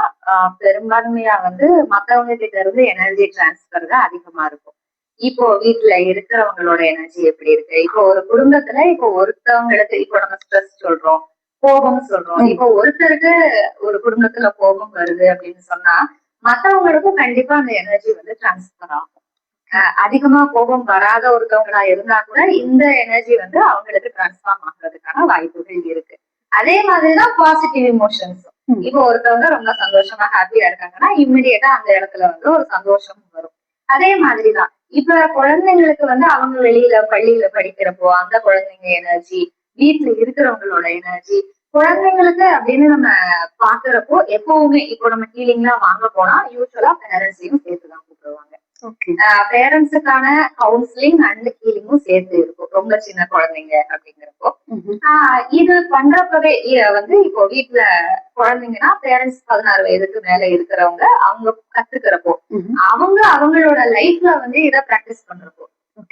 பெரும்பான்மையா வந்து மத்தவங்க கிட்ட இருந்து எனர்ஜி டிரான்ஸ்பர் தான் அதிகமா இருக்கும். இப்போ வீட்டுல இருக்கிறவங்களோட எனர்ஜி எப்படி இருக்கு, இப்போ ஒரு குடும்பத்துல இப்போ ஒருத்தவங்களுக்கு இப்போ நம்ம ஸ்ட்ரெஸ் சொல்றோம், கோபம் சொல்றோம். இப்போ ஒருத்தருக்கு ஒரு குடும்பத்துல கோபம் வருது அப்படின்னு சொன்னா மத்தவங்களுக்கும் கண்டிப்பா அந்த எனர்ஜி வந்து டிரான்ஸ்பர் ஆகும். அதிகமா கோபம் வராத ஒருத்தவங்களா இருந்தா கூட இந்த எனர்ஜி வந்து அவங்களுக்கு டிரான்ஸ்ஃபார்ம் ஆகுறதுக்கான வாய்ப்புகள் இருக்கு. அதே மாதிரிதான் பாசிட்டிவ் இமோஷன்ஸ். இப்போ ஒருத்தவங்க ரொம்ப சந்தோஷமா ஹாப்பியா இருக்காங்கன்னா இம்மிடியேட்டா அந்த இடத்துல வந்து ஒரு சந்தோஷம் வரும். அதே மாதிரிதான் இப்ப குழந்தைங்களுக்கு வந்து அவங்க வெளியில பள்ளியில படிக்கிறப்போ அந்த குழந்தைங்க எனர்ஜி, வீட்டுல இருக்கிறவங்களோட எனர்ஜி, குழந்தைங்களுக்கு அப்படின்னு நம்ம பாக்குறப்போ எப்பவுமே இப்போ நம்ம ஹீலிங்லாம் வாங்க போனா யூஸ்வலா பேரண்ட்ஸையும் சேர்த்துதான் கூப்பிடுவாங்க. பேரண்ட்ஸுக்கான கவுன்சிலிங் அண்ட் ஹீலிங்கும் சேர்த்து இருக்கும் ரொம்ப சின்ன குழந்தைங்க அப்படிங்கிறப்போ. இது பண்றப்பவே வந்து இப்போ வீட்டுல குழந்தைங்கன்னா பேரண்ட்ஸ் 16 வயதுக்கு மேல இருக்கிறவங்க அவங்க கத்துக்கிறப்போ அவங்க அவங்களோட லைஃப்ல வந்து இதை பிராக்டிஸ் பண்றப்போ.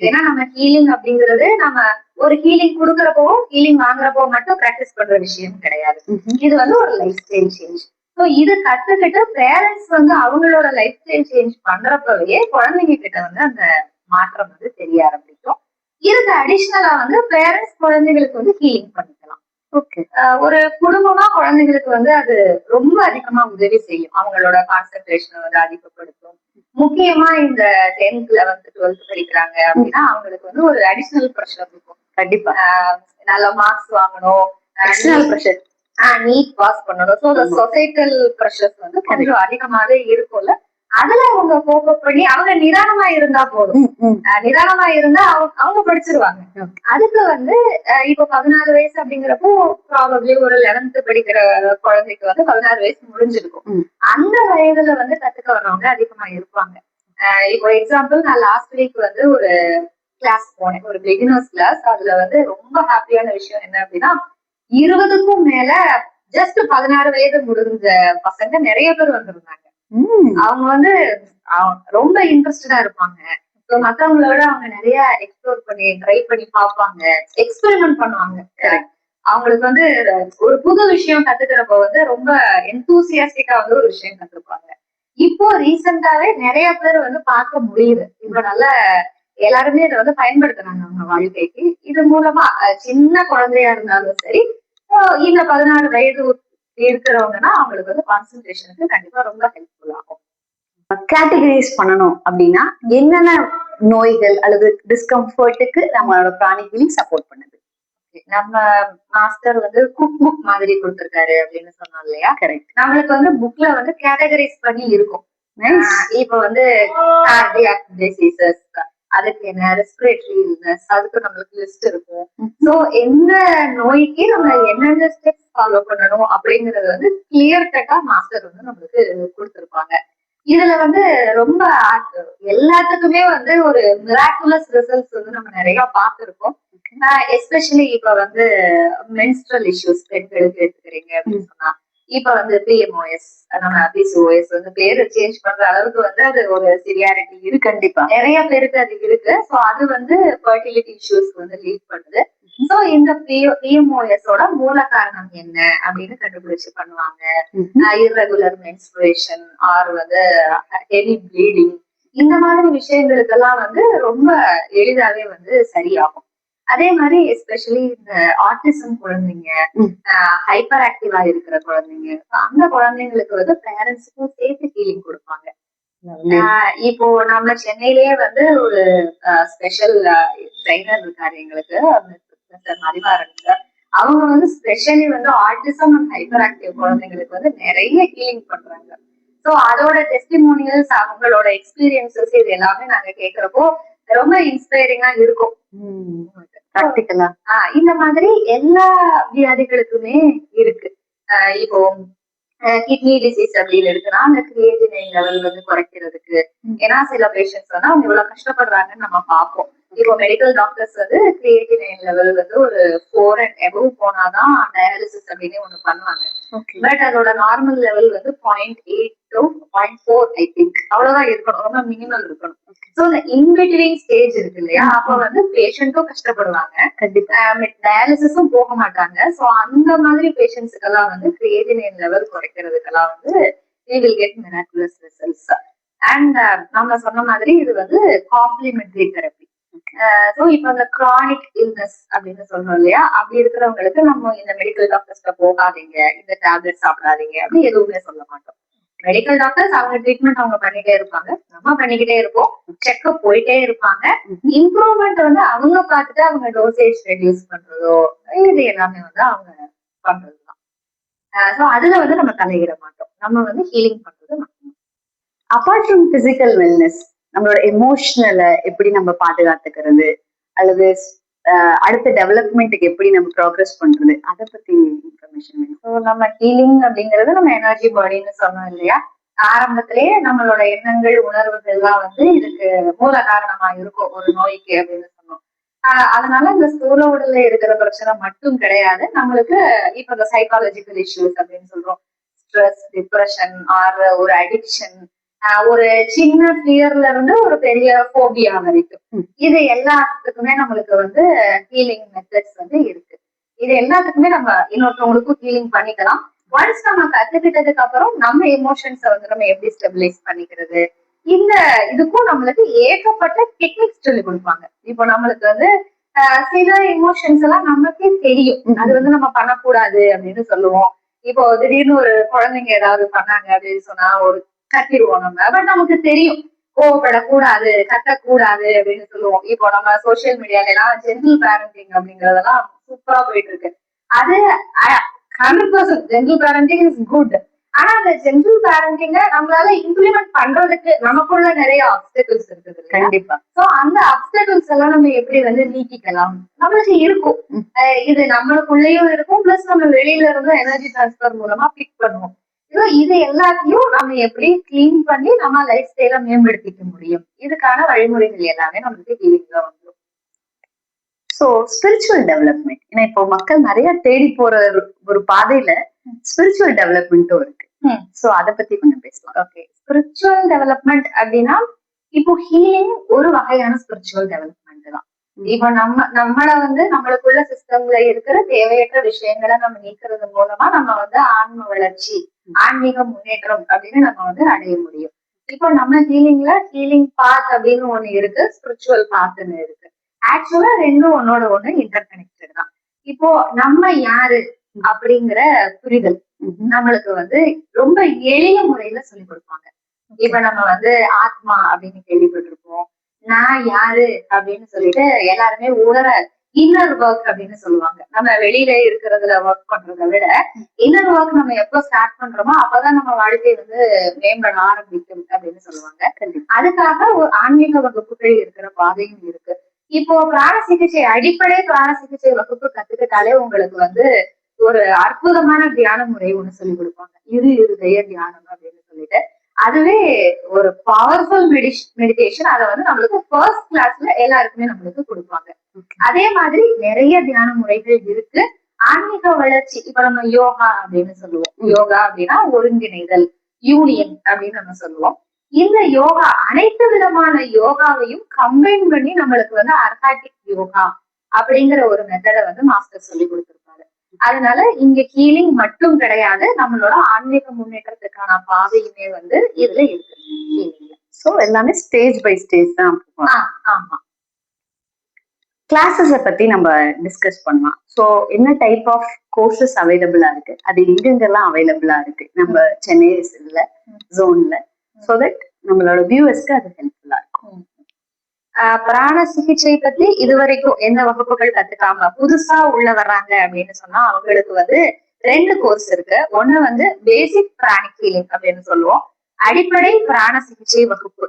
ஏன்னா நம்ம ஹீலிங் அப்படிங்கிறது நம்ம ஒரு ஹீலிங் கொடுக்கறப்போ ஹீலிங் வாங்குறப்போ மட்டும் பிராக்டிஸ் பண்ற விஷயம் கிடையாது. இது வந்து ஒரு லைஃப் ஸ்டைல் சேஞ்ச். ஸோ இது கத்துக்கிட்டு பேரண்ட்ஸ் வந்து அவங்களோட லைஃப் ஸ்டைல் சேஞ்ச் பண்றப்பவே குழந்தைங்க கிட்ட வந்து அந்த மாற்றம் வந்து தெரிய ஆரம்பிக்கும். இதுக்கு அடிஷ்னலா வந்து பேரண்ட்ஸ் குழந்தைகளுக்கு வந்து ஹீலிங் பண்ணிக்கலாம். ஒரு குடும்பமா குழந்தைங்களுக்கு வந்து அது ரொம்ப அதிகமா உதவி செய்யும். அவங்களோட கான்சென்ட்ரேஷனை வந்து அதிகப்படுத்தும். முக்கியமா இந்த 10th 11th 12th படிக்கிறாங்க அப்படின்னா அவங்களுக்கு வந்து ஒரு அடிஷனல் ப்ரெஷர் இருக்கும். கண்டிப்பா நல்ல மார்க்ஸ் வாங்கணும், அடிஷனல் ப்ரெஷர், நீட் பாஸ் பண்ணணும். ஸோ சொசைட்டல் ப்ரெஷர்ஸ் வந்து கொஞ்சம் அதிகமாவே இருக்கும்ல. அதுல அவங்க ஃபோக்கஸ் பண்ணி அவங்க நிதானமா இருந்தா போதும். நிதானமா இருந்தா அவங்க படிச்சிருவாங்க. அதுக்கு வந்து இப்ப 16 வயசு அப்படிங்கிறப்போ ப்ராபப்ளி ஒரு 11th படிக்கிற குழந்தைக்கு வந்து 16 வயசு முடிஞ்சிருக்கும். அந்த வயதுல வந்து கத்துக்க வர்றவங்க அதிகமா இருப்பாங்க. இப்போ எக்ஸாம்பிள் நான் லாஸ்ட் வீக் வந்து ஒரு கிளாஸ் போனேன், ஒரு பிகினர்ஸ் கிளாஸ். அதுல வந்து ரொம்ப ஹாப்பியான விஷயம் என்ன அப்படின்னா 20க்கும் மேல ஜஸ்ட் 16 வயது முடிஞ்ச பசங்க நிறைய பேர் வந்திருந்தாங்க. அவங்க வந்து ரொம்ப இன்ட்ரெஸ்டடா இருப்பாங்க. மத்தவங்கள விட அவங்க நிறைய எக்ஸ்ப்ளோர் பண்ணி ட்ரை பண்ணி பார்ப்பாங்க, எக்ஸ்பெரிமெண்ட் பண்ணுவாங்க. அவங்களுக்கு வந்து ஒரு புது விஷயம் கத்துக்கிறப்ப வந்து ரொம்ப எந்தூசியாஸ்டிக்கா வந்து ஒரு விஷயம் கத்துப்பாங்க. இப்போ ரீசெண்டாவே நிறைய பேர் வந்து பார்க்க முடியுது. இப்ப நல்ல எல்லாருமே இதை வந்து பயன்படுத்துறாங்க அவங்க வாழ்க்கைக்கு. இது மூலமா சின்ன குழந்தையா இருந்தாலும் சரி, இந்த 16 வயது இருக்கிறவங்கன்னா அவங்களுக்கு வந்து கான்சென்ட்ரேஷனுக்கு கண்டிப்பா ரொம்ப ஹெல்ப்ஃபுல் ஆகும். கேட்டகரைஸ் பண்ணணும் அப்படின்னா என்னென்ன நோய்கள் அல்லது டிஸ்கம்ஃபர்ட்டுக்கு நம்மளோட பிராணிக் ஹீலிங் சப்போர்ட் பண்ணுது? நம்ம மாஸ்டர் வந்து குக் புக் மாதிரி கொடுத்திருக்காரு அப்படின்னு சொன்னோம் இல்லையா? கரெக்ட். நம்மளுக்கு வந்து புக்ல வந்து கேட்டகரைஸ் பண்ணி இருக்கும். இப்ப வந்து கார்டியாக் டிசீசஸ், அதுக்கு என்ன ரெஸ்பிரேட்டரி இல்னஸ், அதுக்கு நம்மளுக்கு லிஸ்ட் இருக்கும். சோ எந்த நோய்க்கு நம்ம என்னென்ன ஸ்டெப்ஸ் ஃபாலோ பண்ணணும் அப்படிங்கறது வந்து கிளியர் கட்டா மாஸ்டர் வந்து நம்மளுக்கு கொடுத்திருப்பாங்க. இதுல வந்து ரொம்ப எல்லாத்துக்குமே வந்து ஒரு மிராக்குலஸ் ரிசல்ட்ஸ் வந்து நம்ம நிறைய பார்த்திருக்கோம். எஸ்பெஷலி இப்ப வந்து மென்ஸ்ட்ரல் இஷ்யூஸ் பெண்களுக்கு எடுத்துக்கிறீங்க அப்படின்னு சொன்னா, இப்ப வந்து பிஎம்ஓஎஸ், நம்ம பிசிஓஎஸ் வந்து பேரு சேஞ்ச் பண்ற அளவுக்கு வந்து அது ஒரு சிவியாரிட்டி இருக்கு. கண்டிப்பா நிறைய பேருக்கு அது இருக்கு. சோ அது வந்து ஃபர்டிலிட்டி இஷ்யூஸ்க்கு வந்து லீட் பண்ணுது. சோ இந்த பிஎம்ஓஎஸ் ஓட மூல காரணம் என்ன அப்படின்னு கண்டுபிடிச்சு பண்ணுவாங்க. இர்ரெகுலர் மென்ஸ்ட்ரேஷன் ஆர் வந்து ஹெவி ப்ளீடிங், இந்த மாதிரி விஷயங்களுக்கெல்லாம் வந்து ரொம்ப எளிதாவே வந்து சரியாகும். அதே மாதிரி எஸ்பெஷலி இந்த ஆட்டிசம் குழந்தைங்க, ஹைப்பர் ஆக்டிவா இருக்கிற குழந்தைங்க, அந்த குழந்தைங்களுக்கு வந்து பேரண்ட்ஸுக்கும் சேர்த்து ஹீலிங் கொடுப்பாங்க. இப்போ நம்ம சென்னையிலேயே வந்து ஒரு ஸ்பெஷல் ட்ரைனர் இருக்காரு எங்களுக்கு, மதிவாரன் சார். அவங்க வந்து ஸ்பெஷலி வந்து ஆட்டிசம் அண்ட் ஹைப்பர் ஆக்டிவ் குழந்தைங்களுக்கு வந்து நிறைய ஹீலிங் பண்றாங்க. சோ அதோட டெஸ்டிமோனியல்ஸ், அவங்களோட எக்ஸ்பீரியன்சஸ் இது எல்லாமே நாங்க கேக்குறப்போ ரொம்ப இன்ஸ்பைரிங்கா இருக்கும். பிராக்டிகலா இந்த மாதிரி எல்லா வியாதிகளுக்குமே இருக்கு. இப்போ கிட்னி டிசீஸ் அப்படின்னு இருக்குன்னா அந்த கிரியேட்டினைன் லெவல் வந்து குறைக்கிறதுக்கு. ஏன்னா சில பேஷண்ட்ஸ் வந்து அவங்க இவ்வளவு கஷ்டப்படுறாங்கன்னு நம்ம பார்ப்போம். இப்போ மெடிக்கல் டாக்டர்ஸ் வந்து கிரியேட்டினைன் லெவல் வந்து ஒரு 4 and above போனாதான் டயாலிசிஸ் அப்படின்னு ஒண்ணு பண்ணுவாங்க. பட் அதோட நார்மல் லெவல் வந்து 0.8 to 0.4 ஐ திங்க் அவ்வளவுதான் இருக்கணும், ரொம்ப மினிமல் இருக்கணும். சோ இந்த இன்பிட்வீன் ஸ்டேஜ் இருக்கு இல்லையா, அப்ப வந்து பேஷண்ட்டும் கஷ்டப்படுவாங்க, டயாலிசிஸும் போக மாட்டாங்க. சோ அந்த மாதிரி பேஷண்ட்ஸுக்கு எல்லாம் வந்து கிரியேட்டினைன் லெவல் குறைக்கிறதுக்கெல்லாம் வந்து we will get miraculous results. And நம்ம சொன்ன மாதிரி இது வந்து காம்ப்ளிமெண்டரி தெரப்பி. சோ இப்ப இந்த கிரானிக் இல்னஸ் அப்படின்னு சொல்றோம் இல்லையா, அப்படி இருக்கிறவங்களுக்கு நம்ம இந்த மெடிக்கல் டாக்டர்ஸ்ல போகாதீங்க, இந்த டேப்லெட் சாப்பிடாதீங்க அப்படி எதுவுமே சொல்ல மாட்டோம். மெடிக்கல் டாக்டர்ஸ் அவங்க ட்ரீட்மெண்ட் அவங்க பண்ணிட்டே இருப்பாங்க, நம்ம பண்ணிக்கிட்டே இருப்போம், செக்அப் போயிட்டே இருப்பாங்க. இம்ப்ரூவ்மெண்ட் வந்து அவங்க பார்த்துட்டு அவங்க டோசேஜ் ரெடியூஸ் பண்றதோ இது எல்லாமே வந்து அவங்க பண்றதுதான். சோ அதுல வந்து நம்ம தலையிட மாட்டோம், நம்ம வந்து ஹீலிங் பண்றது மட்டும். அபார்ட் ஃப்ரம் பிசிக்கல் வெல்னஸ், நம்மளோட எமோஷனலை எப்படி நம்ம பாதுகாத்துக்கிறது அல்லது அடுத்த டெவலப்மெண்ட்டுக்கு எப்படி நம்ம ப்ராக்ரஸ் பண்றது, அதை பத்தி இன்ஃபர்மேஷன் வேணும். ஸோ நம்ம ஹீலிங் அப்படிங்கிறது நம்ம எனர்ஜி பாடின்னு சொன்னோம் இல்லையா, ஆரம்பத்திலேயே நம்மளோட எண்ணங்கள் உணர்வுகள் எல்லாம் வந்து இதுக்கு மூல காரணமா இருக்கும் ஒரு நோய்க்கு அப்படின்னு சொன்னோம். அதனால இந்த ஸ்தூல உடல்ல இருக்கிற பிரச்சனை மட்டும் கிடையாது, நம்மளுக்கு இப்ப இந்த சைக்காலஜிக்கல் இஷ்யூஸ் அப்படின்னு சொல்றோம், ஸ்ட்ரெஸ், டிப்ரெஷன் ஆர் ஒரு அடிக்ஷன், ஒரு சின்ன ஃபியர்ல இருந்து ஒரு பெரிய போபியா வரைக்கும், இது எல்லாத்துக்குமே நம்மளுக்கு வந்து ஹீலிங் மெத்தட்ஸ் வந்து இருக்கு. இது எல்லாத்துக்குமே நம்ம இன்னொருத்தவங்களுக்கும் ஹீலிங் பண்ணிக்கலாம். ஒன்ஸ் நம்ம கத்துக்கிட்டதுக்கு அப்புறம் நம்ம எமோஷன்ஸை வந்து நம்ம எப்படி ஸ்டெபிலைஸ் பண்ணிக்கிறது, இந்த இதுக்கும் நம்மளுக்கு ஏகப்பட்ட டெக்னிக்ஸ் சொல்லி கொடுப்பாங்க. இப்போ நம்மளுக்கு வந்து சில எமோஷன்ஸ் எல்லாம் நமக்கே தெரியும், அது வந்து நம்ம பண்ணக்கூடாது அப்படின்னு சொல்லுவோம். இப்போ திடீர்னு ஒரு குழந்தைங்க ஏதாவது பண்ணாங்க அப்படின்னு சொன்னா ஒரு கத்திடுவோம் நம்ம, பட் நமக்கு தெரியும் கோவப்படக்கூடாது, கத்தக்கூடாது அப்படின்னு சொல்லுவோம். இப்போ நம்ம சோசியல் மீடியால எல்லாம் ஜென்டில் பேரண்டிங் அப்படிங்கறதெல்லாம் சூப்பரா போயிட்டு இருக்கு. அது 100% ஜென்டில் பேரண்டிங் இஸ் குட். ஆனா அந்த ஜென்டில் பேரண்டிங்க நம்மளால இம்ப்ளிமெண்ட் பண்றதுக்கு நமக்குள்ள நிறைய ஆப்ஸ்டக்கிள்ஸ் இருக்குது. கண்டிப்பா. சோ அந்த ஆப்ஸ்டக்கிள்ஸ் எல்லாம் நம்ம எப்படி வந்து நீக்கிக்கலாம், நம்மளுக்கு இருக்கும், இது நம்மளுக்குள்ளேயும் இருக்கும், பிளஸ் நம்ம வெளியில இருந்து எனர்ஜி டிரான்ஸ்பர் மூலமா பிக் பண்ணுவோம். இது எல்லாத்தையும் நம்ம எப்படி கிளீன் பண்ணி நம்ம லைஃப் ஸ்டைல மேம்படுத்திக்க முடியும், இதுக்கான வழிமுறைகள் எல்லாமே நம்மளுக்கு ஹீலிங்ல வந்துடும். சோ ஸ்பிரிச்சுவல் டெவலப்மெண்ட், ஏன்னா இப்போ மக்கள் நிறைய தேடி போற ஒரு பாதையில ஸ்பிரிச்சுவல் டெவலப்மெண்ட்டும் இருக்கு. சோ அத பத்தி கொஞ்சம் பேசலாம். ஓகே, ஸ்பிரிச்சுவல் டெவலப்மெண்ட் அப்படின்னா இப்போ ஹீலிங் ஒரு வகையான ஸ்பிரிச்சுவல் டெவலப்மெண்ட் தான். இப்போ நம்மள நம்மளுக்குள்ள சிஸ்டம்ல இருக்கிற தேவையற்ற விஷயங்களை நம்ம நீக்கிறது மூலமா நம்ம ஆன்ம வளர்ச்சி, ஆன்மீக முன்னேற்றம் அப்படின்னு நம்ம அடைய முடியும். இப்போ நம்ம ஹீலிங் பாத் அப்படின்னு ஒண்ணு இருக்கு, ஸ்பிரிச்சுவல் பாத்ன்னு இருக்கு. ஆக்சுவலா ரெண்டும் ஒன்னோட ஒண்ணு இன்டர் கனெக்டட் தான். இப்போ நம்ம யாரு அப்படிங்கிற புரிதல் நம்மளுக்கு ரொம்ப எளிய முறையில சொல்லி கொடுப்பாங்க. இப்ப நம்ம ஆத்மா அப்படின்னு கேள்விப்பட்டிருப்போம். நான் யாரு அப்படின்னு சொல்லிட்டு எல்லாருமே உணர இன்னர் ஒர்க் அப்படின்னு சொல்லுவாங்க. நம்ம வெளியில இருக்கிறதுல ஒர்க் பண்றதை விட இன்னர் ஒர்க் நம்ம எப்ப ஸ்டார்ட் பண்றோமோ அப்பதான் நம்ம வாழ்க்கை மேம்பட ஆரம்பிக்கும் அப்படின்னு சொல்லுவாங்க. அதுக்காக ஒரு ஆன்மீக வகுப்புகள் இருக்கிற பாதையும் இருக்கு. இப்போ பிராண சிகிச்சை, அடிப்படை பிராண சிகிச்சை வகுப்பு கத்துக்கிட்டாலே உங்களுக்கு ஒரு அற்புதமான தியான முறை ஒண்ணு சொல்லி கொடுப்பாங்க. இருதய தியானம் அப்படின்னு சொல்லிட்டு அதுவே ஒரு பவர்ஃபுல் மெடிடேஷன். அதை நம்மளுக்கு ஃபர்ஸ்ட் கிளாஸ்ல எல்லாருக்குமே நம்மளுக்கு கொடுப்பாங்க. அதே மாதிரி நிறைய தியான முறைகள் இருக்கு. ஆன்மீக வளர்ச்சி, இப்ப நம்ம யோகா அப்படின்னு சொல்லுவோம். யோகா அப்படின்னா ஒருங்கிணைதல், யூனியன் அப்படின்னு நம்ம சொல்லுவோம். இந்த யோகா அனைத்து விதமான யோகாவையும் கம்பைன் பண்ணி நம்மளுக்கு அர்காட்டிக் யோகா அப்படிங்கிற ஒரு மெத்தடை மாஸ்டர் சொல்லி கொடுத்திருப்பாரு. அதனால இங்க ஹீலிங் மட்டும் கிடையாது, நம்மளோட ஆன்மீக முன்னேற்றத்துக்கான பாதையுமே இதுல இருக்கு. சோ எல்லாமே ஸ்டேஜ் பை ஸ்டேஜ் தான். ஆமா. கிளாஸஸ பத்தி நம்ம டிஸ்கஸ் பண்ணலாம். சோ என்ன டைப் ஆஃப் கோர்சஸ் அவைலபிளா இருக்கு, அது எங்கெங்கெல்லாம் அவைலபிளா இருக்கு நம்ம சென்னை ஜோன்ல, சோ தட் நம்மளோட வியூவர்ஸ்க்கு அது ஹெல்ப்ஃபுல்லா இருக்கும். பிராண சிகிச்சை பத்தி இதுவரைக்கும் எந்த வகுப்புகள் கத்துக்காம புதுசா உள்ள வர்றாங்க அப்படின்னு சொன்னா அவங்களுக்கு 2 கோர்ஸ் இருக்கு. ஒண்ணு பேசிக் பிராணிக் ஹீலிங் அப்படின்னு சொல்லுவோம், அடிப்படை பிராண சிகிச்சை வகுப்பு.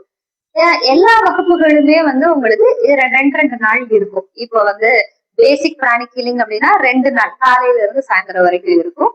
எல்லா வகுப்புகளுமே உங்களுக்கு 2 நாள் இருக்கும். இப்போ பேசிக் பிராணிக் ஹீலிங் அப்படின்னா 2 நாள், காலையில இருந்து சாயந்தரம் வரைக்கும் இருக்கும்.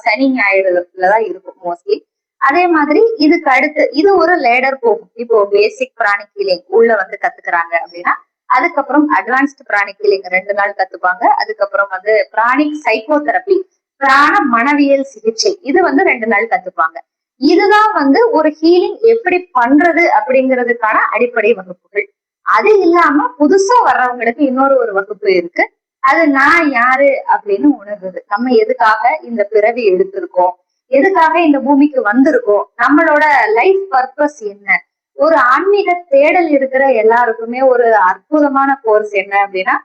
சனி ஞாயிறுலதான் இருக்கும் மோஸ்ட்லி. அதே மாதிரி இதுக்கு அடுத்து இது ஒரு லேடர் போகும். இப்போ பேசிக் பிராணிக் ஹீலிங் உள்ள கத்துக்கிறாங்க அப்படின்னா அதுக்கப்புறம் அட்வான்ஸ்ட் பிராணிக் ஹீலிங் 2 நாள் கத்துப்பாங்க. அதுக்கப்புறம் பிராணிக் சைக்கோதெரபி, பிராண மனவியல் சிகிச்சை, இது 2 நாள் கத்துப்பாங்க. இதுதான் ஒரு ஹீலிங் எப்படி பண்றது அப்படிங்கிறதுக்கான அடிப்படை வகுப்புகள். அது இல்லாம புதுசா வர்றவங்களுக்கு இன்னொரு வகுப்பு இருக்கு. அது நான் யாரு அப்படின்னு உணர்றது, நம்ம எதுக்காக இந்த பிறவி எடுத்திருக்கோம், எதுக்காக இந்த பூமிக்கு வந்திருக்கோம், நம்மளோட லைஃப் பர்பஸ் என்ன. ஒரு ஆன்மீக தேடல் இருக்கிற எல்லாருக்குமே ஒரு அற்புதமான கோர்ஸ் என்ன அப்படின்னா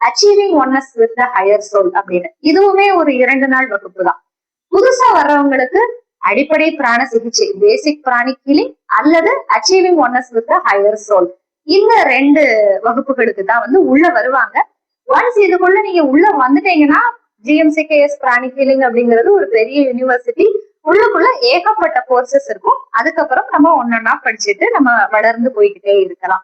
achieving oneness with the higher soul அப்படின்னு. இதுவுமே ஒரு 2 நாள் வகுப்பு தான். புதுசா வர்றவங்களுக்கு அடிப்படை பிராண சிகிச்சை, பேசிக் பிராணிக் ஹீலிங் அல்லது achieving oneness with the higher soul, இந்த 2 வகுப்புகளுக்கு தான் உள்ள வருவாங்க. ஒன்ஸ் இதுக்குள்ள நீங்க உள்ள வந்துட்டீங்கன்னா GMCKS பிராணிக் ஹீலிங் அப்படிங்கிறது ஒரு பெரிய யூனிவர்சிட்டி. உள்ளுக்குள்ள ஏகப்பட்ட கோர்சஸ் இருக்கும். அதுக்கப்புறம் நம்ம ஒன்னொன்னா படிச்சுட்டு நம்ம வளர்ந்து போய்கிட்டே இருக்கலாம்.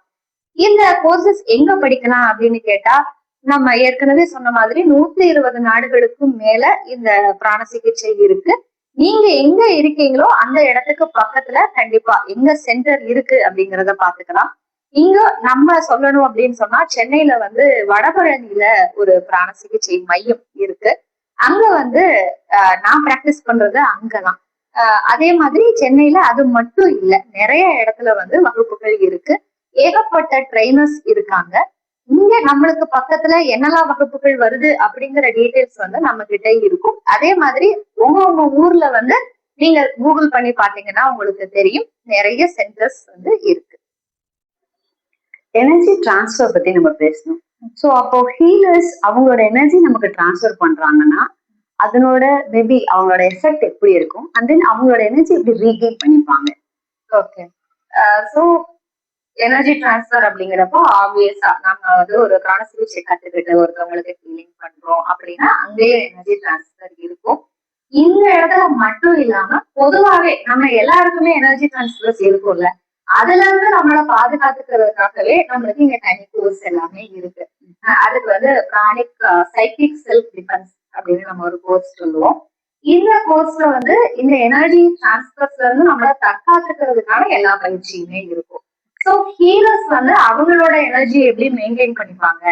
இந்த கோர்சஸ் எங்க படிக்கலாம் அப்படின்னு கேட்டா, நம்ம ஏற்கனவே சொன்ன மாதிரி 120 நாடுகளுக்கும் மேல இந்த பிராண சிகிச்சை இருக்கு. நீங்க எங்க இருக்கீங்களோ அந்த இடத்துக்கு பக்கத்துல கண்டிப்பா எங்க சென்டர் இருக்கு அப்படிங்கிறத பாத்துக்கலாம். இங்க நம்ம சொல்லணும் அப்படின்னு சொன்னா சென்னையில வடபழனியில ஒரு பிராண சிகிச்சை மையம் இருக்கு. அங்க நான் பிராக்டிஸ் பண்றது அங்கதான். அதே மாதிரி சென்னையில அது மட்டும் இல்ல, நிறைய இடத்துல வகுப்புகள் இருக்கு. ஏகப்பட்ட ட்ரைனர்ஸ் இருக்காங்க. இங்க நம்மளுக்கு பக்கத்துல என்னெல்லாம் வகுப்புகள் வருது அப்படிங்கிற டீடைல்ஸ் நம்ம கிட்ட இருக்கும். அதே மாதிரி உங்க ஊர்ல நீங்க கூகுள் பண்ணி பாத்தீங்கன்னா உங்களுக்கு தெரியும், நிறைய சென்டர்ஸ் இருக்கு. எனர்ஜி டிரான்ஸ்ஃபர் பத்தி நம்ம பேசணும். சோ அப்போ ஹீலர்ஸ் அவங்களோட எனர்ஜி நமக்கு டிரான்ஸ்ஃபர் பண்றாங்கன்னா அதனோட மேபி அவங்களோட எஃபெக்ட் எப்படி இருக்கும், அண்ட் தென் அவங்களோட எனர்ஜி எப்படி ரீகெயின் பண்ணிப்பாங்க. ஓகே, சோ எனர்ஜி டிரான்ஸ்ஃபர் அப்படிங்கிறப்போ ஆப்வியஸா நம்ம ஒரு பிராண சிகிச்சை கத்துக்கிட்டு ஒருத்தவங்களுக்கு ஹீலிங் பண்றோம் அப்படின்னா அங்கேயே எனர்ஜி டிரான்ஸ்ஃபர் இருக்கும். இந்த இடத்துல மட்டும் இல்லாம பொதுவாவே நம்ம எல்லாருக்குமே எனர்ஜி டிரான்ஸ்ஃபர்ஸ் இருக்கும்ல, அதுல இருந்து நம்மளை பாதுகாத்துக்கிறதுக்காகவே நம்மளுக்கு இங்க தனி கோர்ஸ் எல்லாமே இருக்கு. அதுக்கு பிராணிக் சைக்கிக் செல்ஃப் டிஃபென்ஸ் அப்படின்னு நம்ம ஒரு கோர்ஸ் சொல்லுவோம். இந்த கோர்ஸ்ல இந்த எனர்ஜி டிரான்ஸ்ஃபர்ஸ்ல இருந்து நம்மளை தற்காத்துக்கிறதுக்கான எல்லா பயிற்சியுமே இருக்கும். சோ ஹீலர்ஸ் அவங்களோட எனர்ஜி எப்படி மெயின்டைன் பண்ணிப்பாங்க,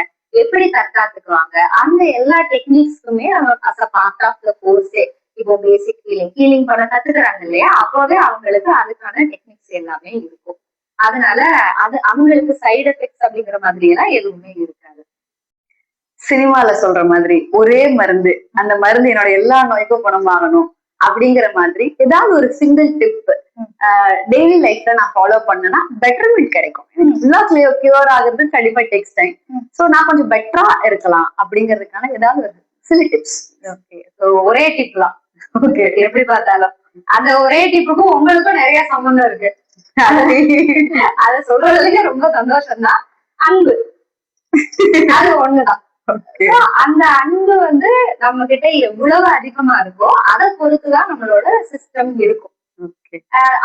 எப்படி தற்காத்துக்குவாங்க, அந்த எல்லா டெக்னிக்ஸுமே நம்ம as a part of the கோர்ஸே இப்போ பேசிக் ஹீலிங் பண்ண கத்துக்கிறாங்க இல்லையா, அப்போவே அவங்களுக்கு அதுக்கான டெக்னிக்ஸ் எல்லாமே இருக்கும். அதனால அது அவங்களுக்கு சைடு எஃபெக்ட்ஸ் அப்படிங்கிற மாதிரி எல்லாம் எதுவுமே இருக்காது. சினிமால சொல்ற மாதிரி ஒரே மருந்து, அந்த மருந்து என்னோட எல்லா நோய்க்கும் குணமாகணும் அப்படிங்கிற மாதிரி ஏதாவது ஒரு சிங்கிள் டிப் டெய்லி லைஃப்ல நான் ஃபாலோ பண்ணேன்னா பெட்டர்மெண்ட் கிடைக்கும். ஃபுல்லா கியூர் ஆகுறது கண்டிப்பா டேக்ஸ் டைம். சோ நான் கொஞ்சம் பெட்டரா இருக்கலாம் அப்படிங்கிறதுக்கான ஏதாவது ஒரு சில டிப்ஸ். ஓகே, ஒரே டிப்லாம். ஓகே, எப்படி பார்த்தாலும் அந்த ஒரே டிப்புக்கும் உங்களுக்கும் நிறைய சம்பந்தம் இருக்கு. அத சொல்றதுலயே ரொம்ப சந்தோஷம் தான். அன்பு, அது ஒண்ணுதான். அந்த அன்பு வந்து நம்ம கிட்ட எவ்வளவு அதிகமா இருக்கோ அதை பொறுத்துதான் நம்மளோட சிஸ்டம் இருக்கும்.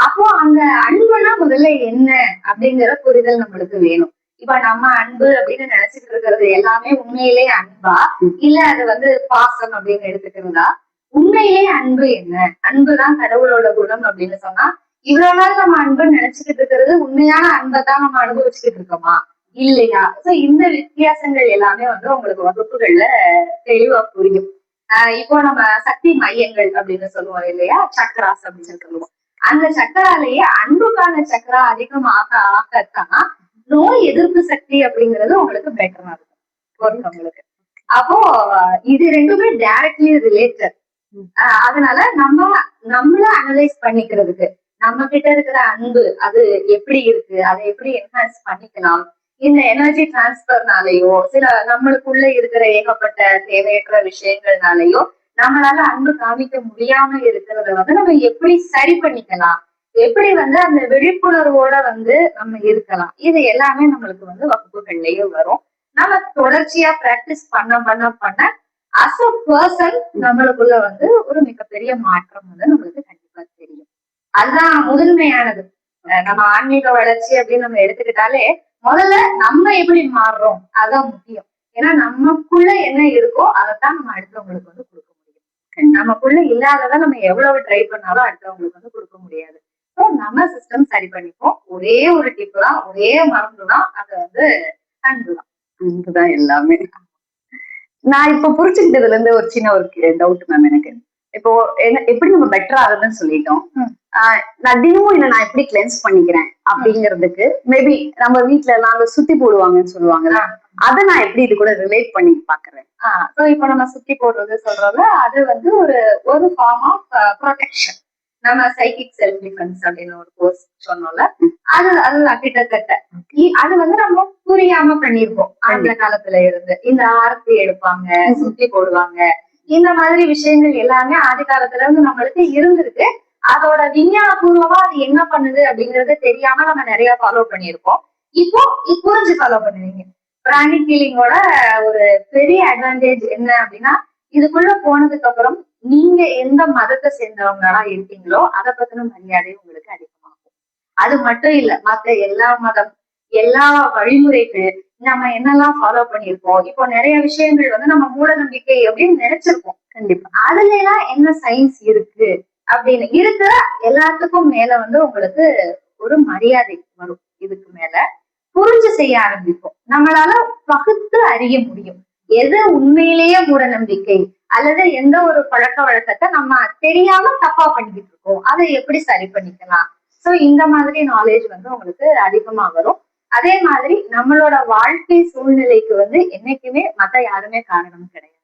அப்போ அந்த அன்புனா முதல்ல என்ன அப்படிங்கிற புரிதல் நம்மளுக்கு வேணும். இப்ப நம்ம அன்பு அப்படின்னு நினைச்சிட்டு இருக்கிறது எல்லாமே உண்மையிலே அன்பா, இல்ல அது வந்து பாசம் அப்படின்னு எடுத்துக்கிறதா? உண்மையிலே அன்பு என்ன? அன்புதான் கடவுளோட குணம் அப்படின்னு சொன்னா, இவ்வளவு நாள் நம்ம அன்புன்னு நினைச்சுக்கிட்டு இருக்கிறது உண்மையான அன்பை தான் நம்ம அனுபவிச்சுக்கிட்டு இருக்கோமா இல்லையா? சோ இந்த வித்தியாசங்கள் எல்லாமே வந்து உங்களுக்கு வகுப்புகள்ல தெளிவா புரியும். இப்போ நம்ம சக்தி மையங்கள் அப்படின்னு சொல்லுவோம் இல்லையா, சக்கராஸ் அப்படின்னு சொல்லுவோம். அந்த சக்கராலேயே அன்புக்கான சக்கரா அதிகமாக ஆகத்தான் நோய் எதிர்ப்பு சக்தி அப்படிங்கிறது உங்களுக்கு பெட்டரா இருக்கும் ஒருத்தவங்களுக்கு. அப்போ இது ரெண்டுமே டைரக்ட்லி ரிலேட்டட். அதனால நம்மள அனலைஸ் பண்ணிக்கிறதுக்கு நம்ம கிட்ட இருக்கிற அன்பு அது எப்படி இருக்கு, அதை எப்படி என்ஹான்ஸ் பண்ணிக்கலாம், இந்த எனர்ஜி டிரான்ஸ்பர்னாலேயோ சில நம்மளுக்குள்ள இருக்கிற ஏகப்பட்ட தேவையற்ற விஷயங்கள்னாலேயோ நம்மளால அன்பு காமிக்க முடியாம இருக்கிறத வந்து நம்ம எப்படி சரி பண்ணிக்கலாம், எப்படி வந்து அந்த விழிப்புணர்வோட வந்து நம்ம இருக்கலாம், இது எல்லாமே நம்மளுக்கு வந்து வகுப்புகள்லயே வரும். நம்ம தொடர்ச்சியா பிராக்டிஸ் பண்ண அஸ் அ பர்சன் நம்மளுக்குள்ள வந்து ஒரு மிகப்பெரிய மாற்றம் வந்து நம்மளுக்கு கண்டிப்பா தெரியும். அதுதான் முதன்மையானது. நம்ம ஆன்மீக வளர்ச்சி அப்படின்னு நம்ம எடுத்துக்கிட்டாலே முதல்ல நம்ம எப்படி மாறுறோம் அதான் முக்கியம். ஏன்னா நமக்குள்ள என்ன இருக்கோ அதைத்தான் நம்ம அடுத்தவங்களுக்கு வந்து கொடுக்க முடியும். நமக்குள்ள இல்லாததை நம்ம எவ்வளவு ட்ரை பண்ணாலும் அடுத்தவங்களுக்கு வந்து கொடுக்க முடியாது. ஸோ நம்ம சிஸ்டம் சரி பண்ணிப்போம். ஒரே ஒரு டிப்பு தான், ஒரே மருந்து தான், அது வந்து அன்புதான். அன்புதான் எல்லாமே. நான் இப்ப புரிச்சுக்கிட்டதுல இருந்து ஒரு சின்ன ஒரு டவுட் மேம் எனக்கு. இப்போ எப்படி நம்ம பெட்டர் ஆகுதுன்னு சொல்லிட்டோம். நான் தினமும் என்ன நான் எப்படி கிளென்ஸ் பண்ணிக்கிறேன் அப்படிங்கிறதுக்கு மேபி நம்ம வீட்டுல எல்லாம் சுத்தி போடுவாங்கன்னு சொல்லுவாங்க. அதை நான் எப்படி இது கூட ரிலேட் பண்ணி பாக்குறேன். இப்ப நம்ம சுத்தி போடுறது சொல்றோம்ல, அது வந்து ஒரு ஃபார்ம் ஆஃப் ப்ரொடெக்ஷன். நம்ம சைக்கிக் செல்ஃப் டிஃபென்ஸ் அப்படின்னு ஒரு கோர்ஸ் சொன்னோம்ல, அதுதான் கிட்டத்தட்ட. அது வந்து நம்ம புரியாம பண்ணிருப்போம் அந்த காலத்துல இருந்து. இந்த ஆரத்தி எடுப்பாங்க, சுத்தி போடுவாங்க, இந்த மாதிரி விஷயங்கள் எல்லாமே ஆதி காலத்துல இருந்து நம்மளுக்கு இருந்திருக்கு. அதோட விஞ்ஞான பூர்வமா அது என்ன பண்ணுது அப்படிங்கறது தெரியாம நம்ம நிறைய ஃபாலோ பண்ணிருப்போம். இப்போ புரிஞ்சு ஃபாலோ பண்ணுவீங்க. பிராணிக் ஹீலிங்கோட ஒரு பெரிய அட்வான்டேஜ் என்ன அப்படின்னா, இதுக்குள்ள போனதுக்கு அப்புறம் நீங்க எந்த மதத்தை சேர்ந்தவங்களா இருக்கீங்களோ அதை பத்தின மரியாதை உங்களுக்கு அதிகமாகும். அது மட்டும் இல்ல, மத்த எல்லா மதம், எல்லா வழிமுறைகள் நம்ம என்னெல்லாம் ஃபாலோ பண்ணிருப்போம். இப்போ நிறைய விஷயங்கள் வந்து நம்ம மூட நம்பிக்கை அப்படின்னு நினைச்சிருப்போம். கண்டிப்பா அதுல எல்லாம் என்ன சயின்ஸ் இருக்கு அப்படின்னு இருக்கிற எல்லாத்துக்கும் மேல வந்து உங்களுக்கு ஒரு மரியாதை வரும். இதுக்கு மேல புரிஞ்சு செய்ய ஆரம்பிப்போம். நம்மளால பகுத்து அறிய முடியும் எது உண்மையிலேயே மூட நம்பிக்கை அல்லது எந்த ஒரு பழக்க வழக்கத்தை நம்ம தெரியாம தப்பா பண்ணிக்கிட்டு இருக்கோம், அதை எப்படி சரி பண்ணிக்கலாம். சோ இந்த மாதிரி நாலேஜ் வந்து உங்களுக்கு அதிகமா வரும். அதே மாதிரி நம்மளோட வாழ்க்கை சூழ்நிலைக்கு வந்து என்னைக்குமே மத்த யாருமே காரணம் கிடையாது.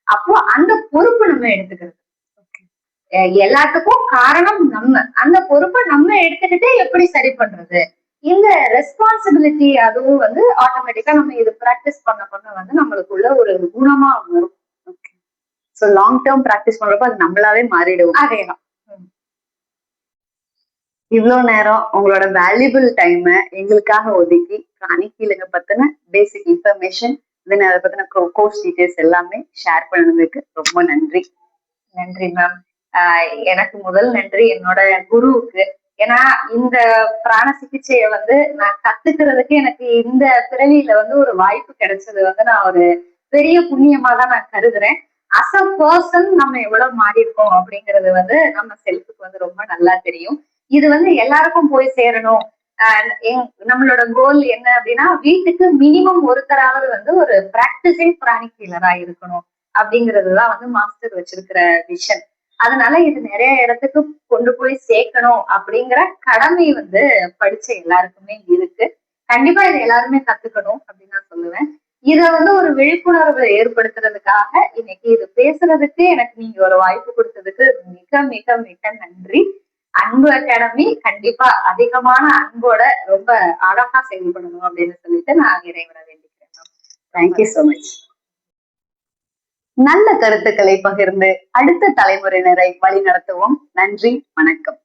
அப்போ அந்த பொறுப்பு நம்ம எடுத்துக்கிறது. எல்லாத்துக்கும் காரணம் நம்ம, அந்த பொறுப்பை நம்ம எடுத்துக்கிட்டு எப்படி சரி பண்றது, இந்த ரெஸ்பான்சிபிலிட்டி அதுவும் வந்து ஆட்டோமேட்டிக்கா நம்ம இது பிராக்டிஸ் பண்ண வந்து நம்மளுக்குள்ள ஒரு குணமா வரும். சோ லாங் டேர்ம் பிராக்டிஸ் பண்றப்ப அது நம்மளாவே மாறிடுவோம். அதேதான். இவ்வளவு நேரம் உங்களோட வேல்யூபிள் டைம் எங்களுக்காக ஒதுக்கி பிராணிக் ஹீலிங்க பத்தின பேசிக் இன்ஃபர்மேஷன், தென் அதை பத்தின கோர்ஸ் டீடைல்ஸ் எல்லாமே ஷேர் பண்ணதுக்கு ரொம்ப நன்றி. நன்றி மேம். எனக்கு முதல் நன்றி என்னோட குருவுக்கு. ஏன்னா இந்த பிராண சிகிச்சையை வந்து நான் கத்துக்கிறதுக்கு எனக்கு இந்த பிறவியில வந்து ஒரு வாய்ப்பு கிடைச்சது வந்து நான் ஒரு பெரிய புண்ணியமா தான் நான் கருதுறேன். அஸ் அ பர்சன் நம்ம எவ்வளவு மாறி இருக்கோம் அப்படிங்கிறது வந்து நம்ம செல்ஃபுக்கு வந்து ரொம்ப நல்லா தெரியும். இது வந்து எல்லாருக்கும் போய் சேரணும். நம்மளோட கோல் என்ன அப்படின்னா, வீட்டுக்கு மினிமம் ஒருத்தராவது வந்து ஒரு பிராக்டிசிங் பிராணிக் ஹீலரா இருக்கணும் அப்படிங்கிறதுதான் வந்து மாஸ்டர் வச்சிருக்கிற விஷன். அதனால இது நிறைய இடத்துக்கு கொண்டு போய் சேர்க்கணும் அப்படிங்கிற கடமை வந்து படிச்ச எல்லாருக்குமே இருக்கு. கண்டிப்பா இதை எல்லாருமே கத்துக்கணும் அப்படின்னு நான் சொல்லுவேன். இத வந்து ஒரு விழிப்புணர்வு ஏற்படுத்துறதுக்காக இன்னைக்கு இது பேசுறதுக்கு எனக்கு நீங்க ஒரு வாய்ப்பு கொடுத்ததுக்கு மிக மிக மிக நன்றி. அன்பு அகாடமி கண்டிப்பா அதிகமான அன்போட ரொம்ப அழகா செயல்படணும் அப்படின்னு சொல்லிட்டு நான் இறைவனை வேண்டிக்கிறேன். Thank you so much. நல்ல கருத்துக்களை பகிர்ந்து அடுத்த தலைமுறையினரை வழி நடத்துவோம். நன்றி, வணக்கம்.